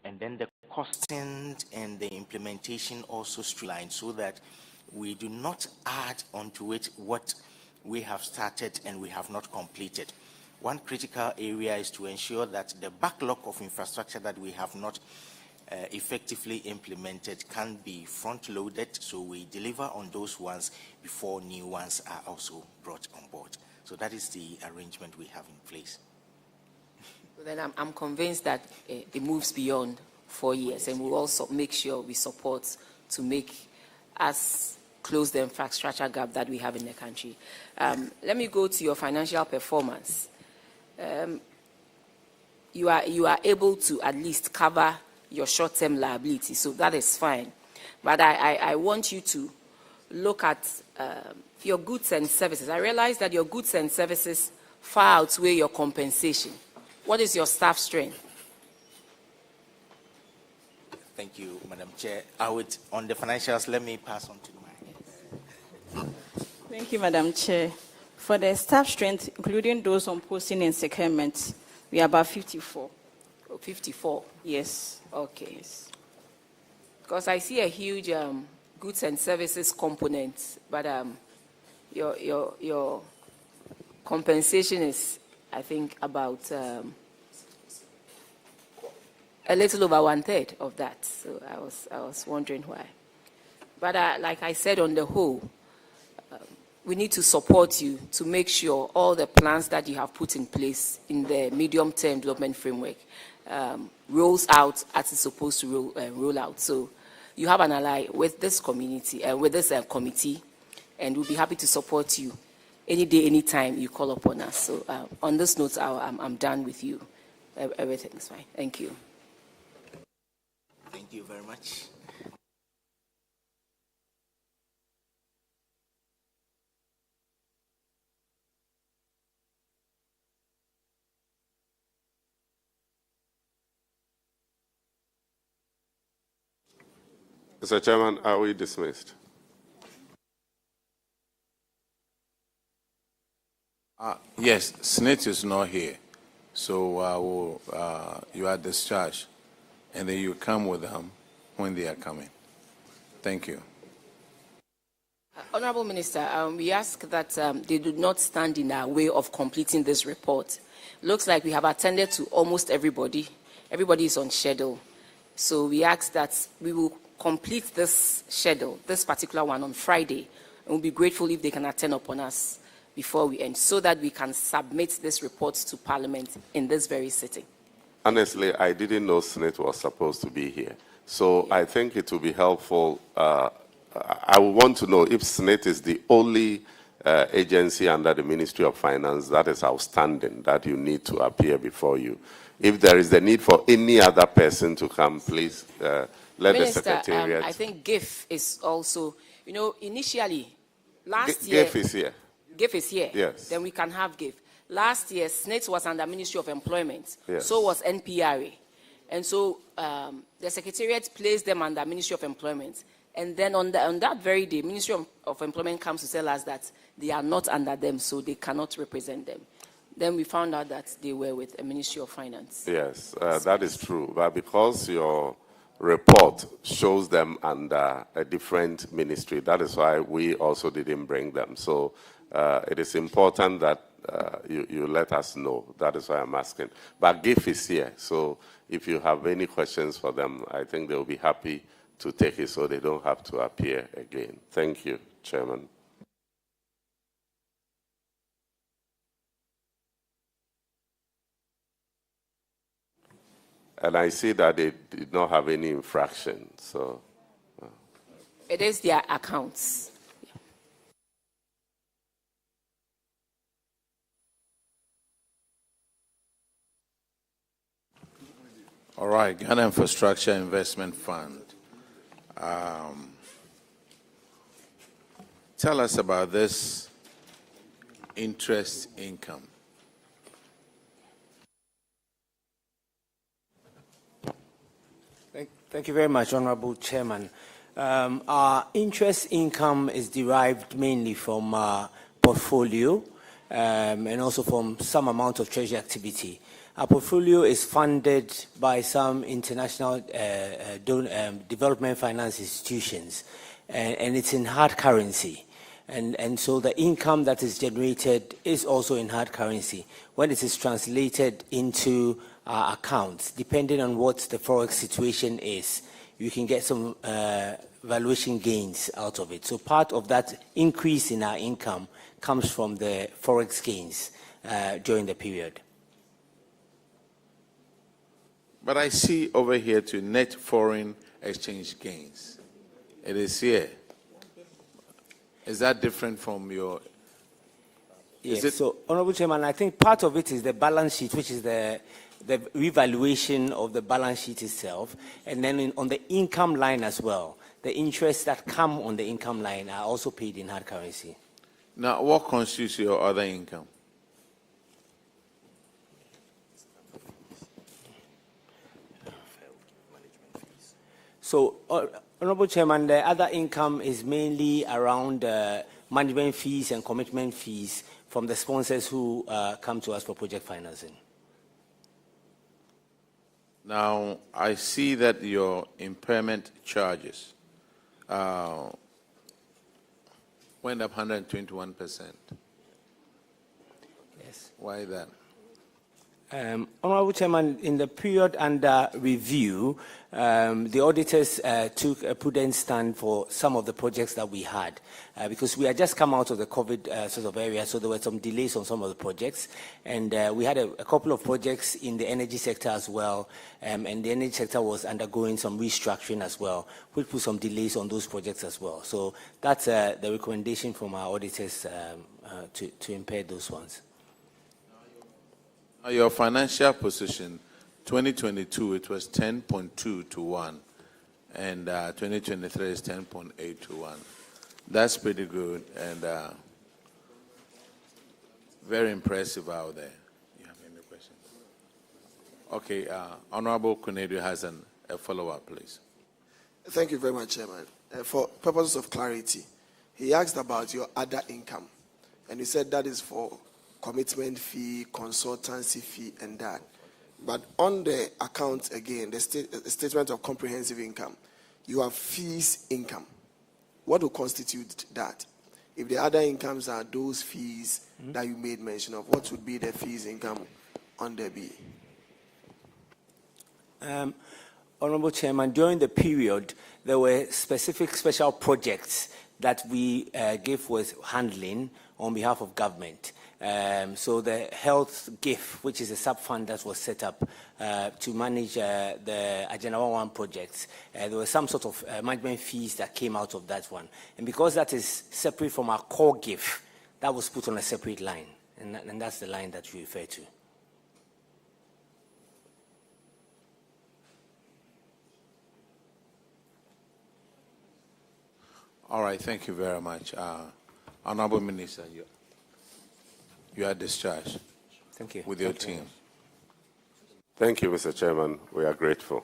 and then the costing and the implementation also streamlined so that we do not add onto it what we have started and we have not completed. One critical area is to ensure that the backlog of infrastructure that we have not effectively implemented can be front-loaded, so we deliver on those ones before new ones are also brought on board. So that is the arrangement we have in place. So then I'm convinced that it moves beyond 4 years, and we'll also make sure we support to make us close the infrastructure gap that we have in the country. Let me go to your financial performance. You are able to at least cover your short-term liability, so that is fine. But I want you to look at your goods and services. I realize that your goods and services far outweigh your compensation. What is your staff strength? Thank you, Madam Chair. On the financials, let me pass on to the mic. Thank you, Madam Chair. For the staff strength, including those on posting and secondment, we are about 54. 54? Yes. Okay. Yes. Because I see a huge goods and services component, but your compensation is, I think, about a little over 1/3 of that. So I was wondering why. But like I said, on the whole, we need to support you to make sure all the plans that you have put in place in the medium-term development framework rolls out as it's supposed to roll out. So you have an ally with this community and with this committee, and we'll be happy to support you any day, anytime you call upon us. So on this note, I'm done with you. Everything's fine. Thank you. Thank you very much. Mr. Chairman, are we dismissed? Yes, Snit is not here, so you are discharged, and then you come with them when they are coming. Thank you. Honorable Minister, we ask that they do not stand in our way of completing this report. Looks like we have attended to almost everybody. Everybody is on schedule. So we ask that we will complete this schedule, this particular one, on Friday, and we'll be grateful if they can attend upon us before we end, so that we can submit this report to Parliament in this very sitting. Honestly, I didn't know Senate was supposed to be here. So I think it will be helpful. I would want to know if Senate is the only agency under the Ministry of Finance that is outstanding, that you need to appear before you. If there is the need for any other person to come, please let Minister, the Secretariat. I think GIF is also, initially, last year. GIF is here. GIF is here. Yes. Then we can have GIF. Last year, SNIT was under Ministry of Employment. Yes. So was NPRA. And so the Secretariat placed them under Ministry of Employment. And then on that very day, Ministry of Employment comes to tell us that they are not under them, so they cannot represent them. Then we found out that they were with the Ministry of Finance. Yes, that is true. But because your report shows them under a different ministry, that is why we also didn't bring them. So it is important that you let us know. That is why I'm asking. But GIF is here, so if you have any questions for them, I think they'll be happy to take it so they don't have to appear again. Thank you, Chairman. And I see that they did not have any infraction, so. It is their accounts. All right, Ghana Infrastructure Investment Fund. Tell us about this interest income. Thank you very much, Honorable Chairman. Our interest income is derived mainly from portfolio and also from some amount of treasury activity. Our portfolio is funded by some international development finance institutions, and it's in hard currency. And so the income that is generated is also in hard currency. When it is translated into our accounts, depending on what the forex situation is, you can get some valuation gains out of it. So part of that increase in our income comes from the forex gains during the period. But I see over here to net foreign exchange gains. It is here. Is that different from your? Yes. So, Honorable Chairman, I think part of it is the balance sheet, which is the revaluation of the balance sheet itself, and then on the income line as well. The interests that come on the income line are also paid in hard currency. Now, what constitutes your other income? So, Honorable Chairman, the other income is mainly around management fees and commitment fees from the sponsors who come to us for project financing. Now, I see that your impairment charges went up 121%. Yes. Why that? Honorable Chairman, in the period under review, the auditors took a prudent stand for some of the projects that we had because we had just come out of the COVID sort of area, so there were some delays on some of the projects. And we had a couple of projects in the energy sector as well, and the energy sector was undergoing some restructuring as well, which put some delays on those projects as well. So that's the recommendation from our auditors to impair those ones. Your financial position, 2022, it was 10.2 to 1, and 2023 is 10.8 to 1. That's pretty good and very impressive out there. You have any questions? Okay, Honorable Kunedu has a follow-up, please. Thank you very much, Chairman. For purposes of clarity, he asked about your other income, and he said that is for commitment fee, consultancy fee, and that. But on the account, again, the statement of comprehensive income, you have fees income. What will constitute that? If the other incomes are those fees that you made mention of, what would be the fees income on the B? Honorable Chairman, during the period, there were specific special projects that we gave was handling on behalf of government. So the health GIF, which is a sub-fund that was set up to manage the Agenda 1 projects, there were some sort of management fees that came out of that one. And because that is separate from our core GIF, that was put on a separate line, and that's the line that you refer to. All right, thank you very much. Honorable Minister, you are discharged. Thank you. With your team. Thank you, Mr. Chairman. We are grateful.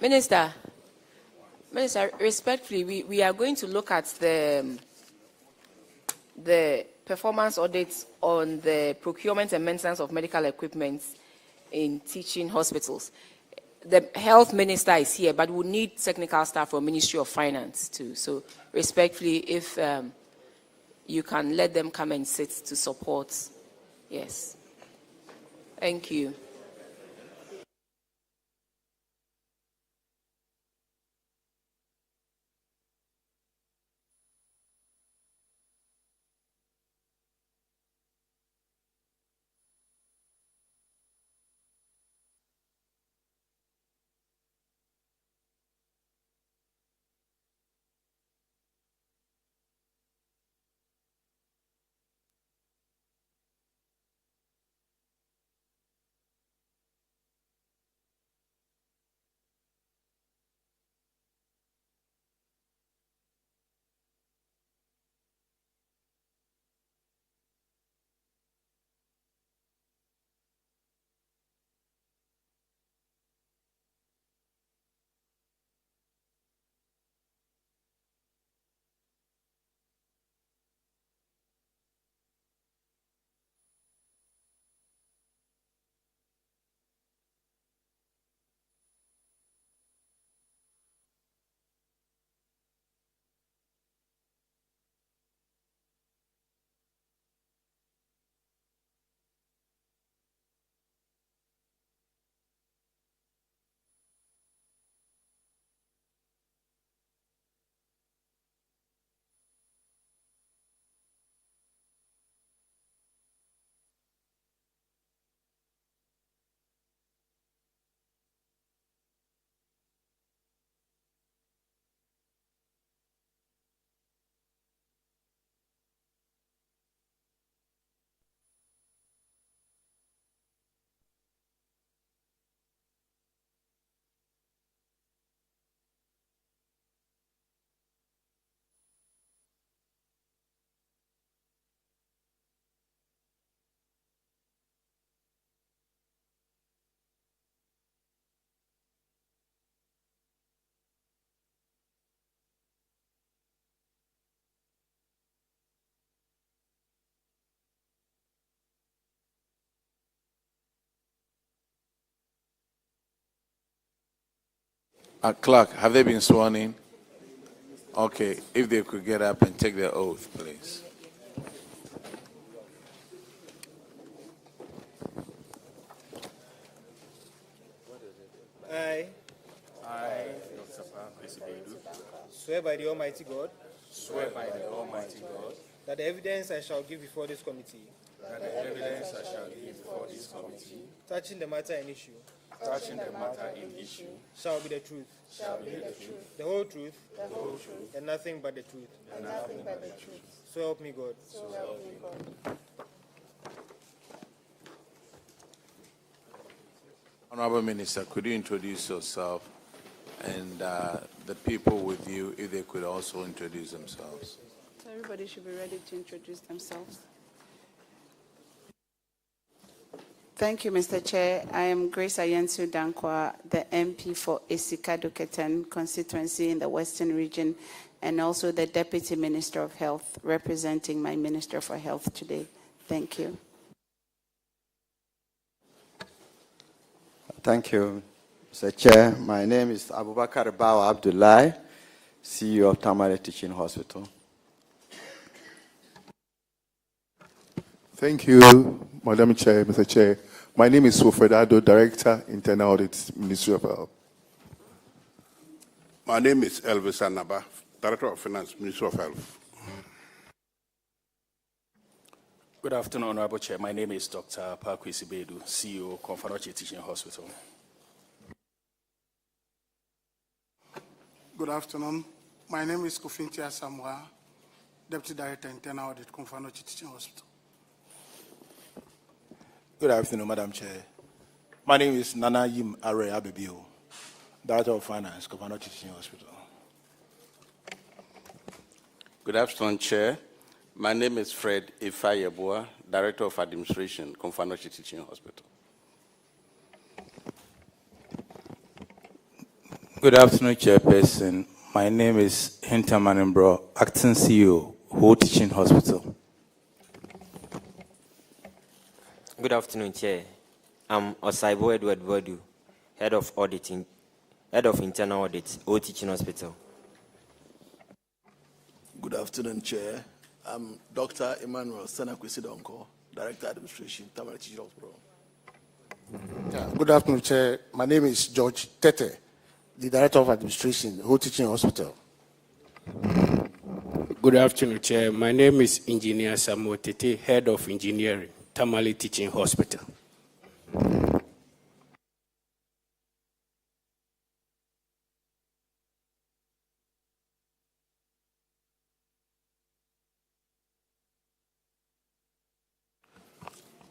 Minister, respectfully, we are going to look at the performance audits on the procurement and maintenance of medical equipment in teaching hospitals. The health minister is here, but we need technical staff from Ministry of Finance too. So respectfully, if you can let them come and sit to support. Yes. Thank you. Clerk, have they been sworn in? Okay, if they could get up and take their oath, please. I swear by the Almighty God. Swear by the Almighty God. That the evidence I shall give before this committee. That the evidence I shall give before this committee. Touching the matter in issue. Touching the matter in issue. Shall be the truth. Shall be the truth. The whole truth. The whole truth. And nothing but the truth. And nothing but the truth. So help me God. So help me God. Honorable Minister, could you introduce yourself and the people with you, if they could also introduce themselves? So everybody should be ready to introduce themselves. Thank you, Mr. Chair. I am Grace Ayensu Dankwa, the MP for Esika-Doketen constituency in the Western region, and also the Deputy Minister of Health, representing my Minister for Health today. Thank you. Thank you, Mr. Chair. My name is Abubakar Bawa Abdullahi, CEO of Tamale Teaching Hospital. Thank you, Madam Chair, Mr. Chair. My name is Wilfred Ado, Director, Internal Audit, Ministry of Health. My name is Elvis Anaba, Director of Finance, Ministry of Health. Good afternoon, Honorable Chair. My name is Dr. Parkwesi Bedu, CEO, Confanoche Teaching Hospital. Good afternoon. My name is Kofintia Samwa, Deputy Director, Internal Audit, Confanoche Teaching Hospital. Good afternoon, Madam Chair. My name is Nana Yim Are Abebio, Director of Finance, Confanoche Teaching Hospital. Good afternoon, Chair. My name is Fred Ifayeboa, Director of Administration, Confanoche Teaching Hospital. Good afternoon, Chairperson. My name is Hinta Manimbro, Acting CEO, Whole Teaching Hospital. Good afternoon, Chair. I'm Osaibo Edward Bodu, Head of Internal Audit, Whole Teaching Hospital. Good afternoon, Chair. I'm Dr. Emmanuel Senakwisi-Donko, Director Administration, Tamale Teaching Hospital. Good afternoon, Chair. My name is George Tete, the Director of Administration, Whole Teaching Hospital. Good afternoon, Chair. My name is Engineer Samuel Tete, Head of Engineering, Tamale Teaching Hospital.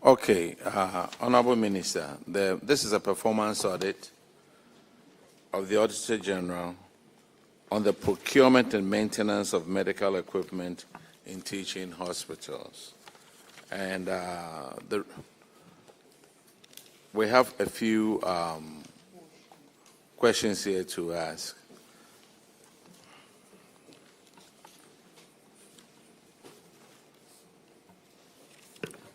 Okay, Honorable Minister, this is a performance audit of the Auditor General on the procurement and maintenance of medical equipment in teaching hospitals. And we have a few questions here to ask.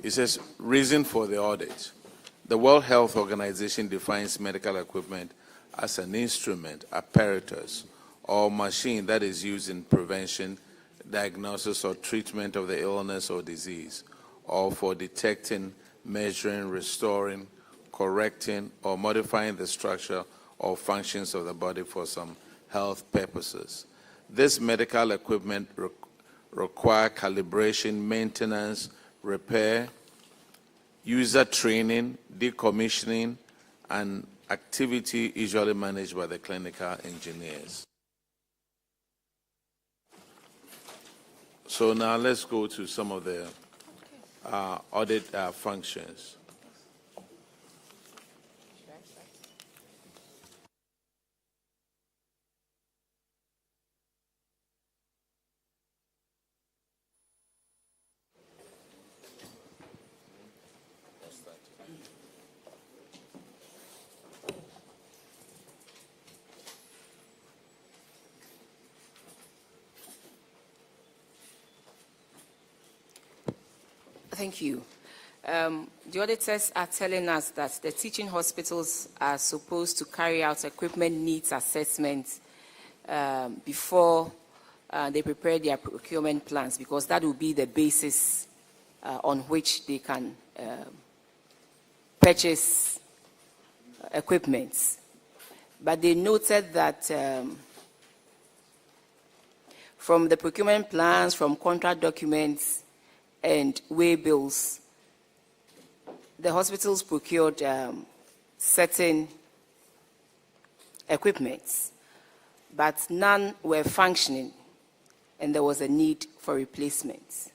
It says, reason for the audit. The World Health Organization defines medical equipment as an instrument, apparatus, or machine that is used in prevention, diagnosis, or treatment of the illness or disease, or for detecting, measuring, restoring, correcting, or modifying the structure or functions of the body for some health purposes. This medical equipment require calibration, maintenance, repair, user training, decommissioning, and activity usually managed by the clinical engineers. So now let's go to some of the audit functions. Thank you. The auditors are telling us that the teaching hospitals are supposed to carry out equipment needs assessments before they prepare their procurement plans, because that will be the basis on which they can purchase equipment. But they noted that from the procurement plans, from contract documents, and way bills, the hospitals procured certain equipments, but none were functioning, and there was a need for replacements.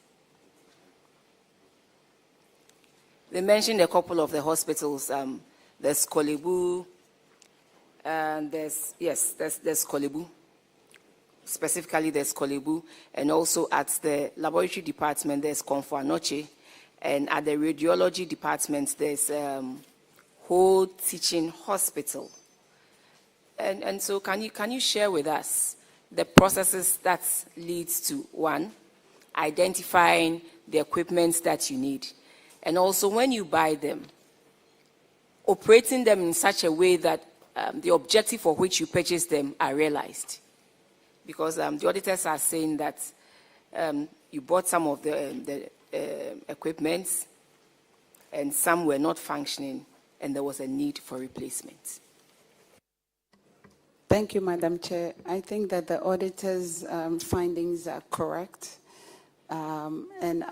They mentioned a couple of the hospitals. There's Kolebu, and there's Kolebu. Specifically, there's Kolebu, and also at the laboratory department, there's Confanoche, and at the radiology department, there's Whole Teaching Hospital. And so can you share with us the processes that leads to, one, identifying the equipment that you need, and also when you buy them, operating them in such a way that the objective for which you purchase them are realized? Because the auditors are saying that you bought some of the equipment and some were not functioning, and there was a need for replacement. Thank you, Madam Chair. I think that the auditors' findings are correct. And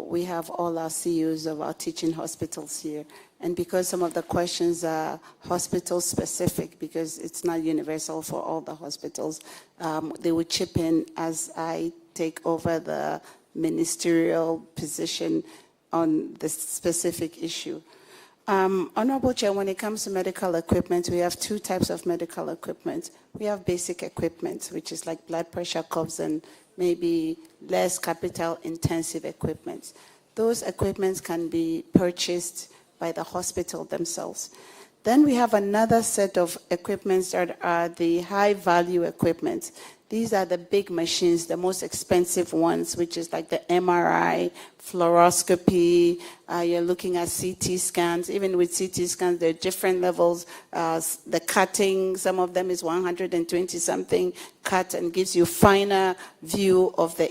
we have all our CEOs of our teaching hospitals here. And because some of the questions are hospital specific, because it's not universal for all the hospitals, they will chip in as I take over the ministerial position on this specific issue. Honorable Chair, when it comes to medical equipment, we have two types of medical equipment. We have basic equipment, which is like blood pressure cuffs and maybe less capital intensive equipment. Those equipments can be purchased by the hospital themselves. Then we have another set of equipments that are the high value equipment. These are the big machines, the most expensive ones, which is like the MRI, fluoroscopy, you're looking at CT scans. Even with CT scans, there are different levels. The cutting, some of them is 120 something cut and gives you finer view of the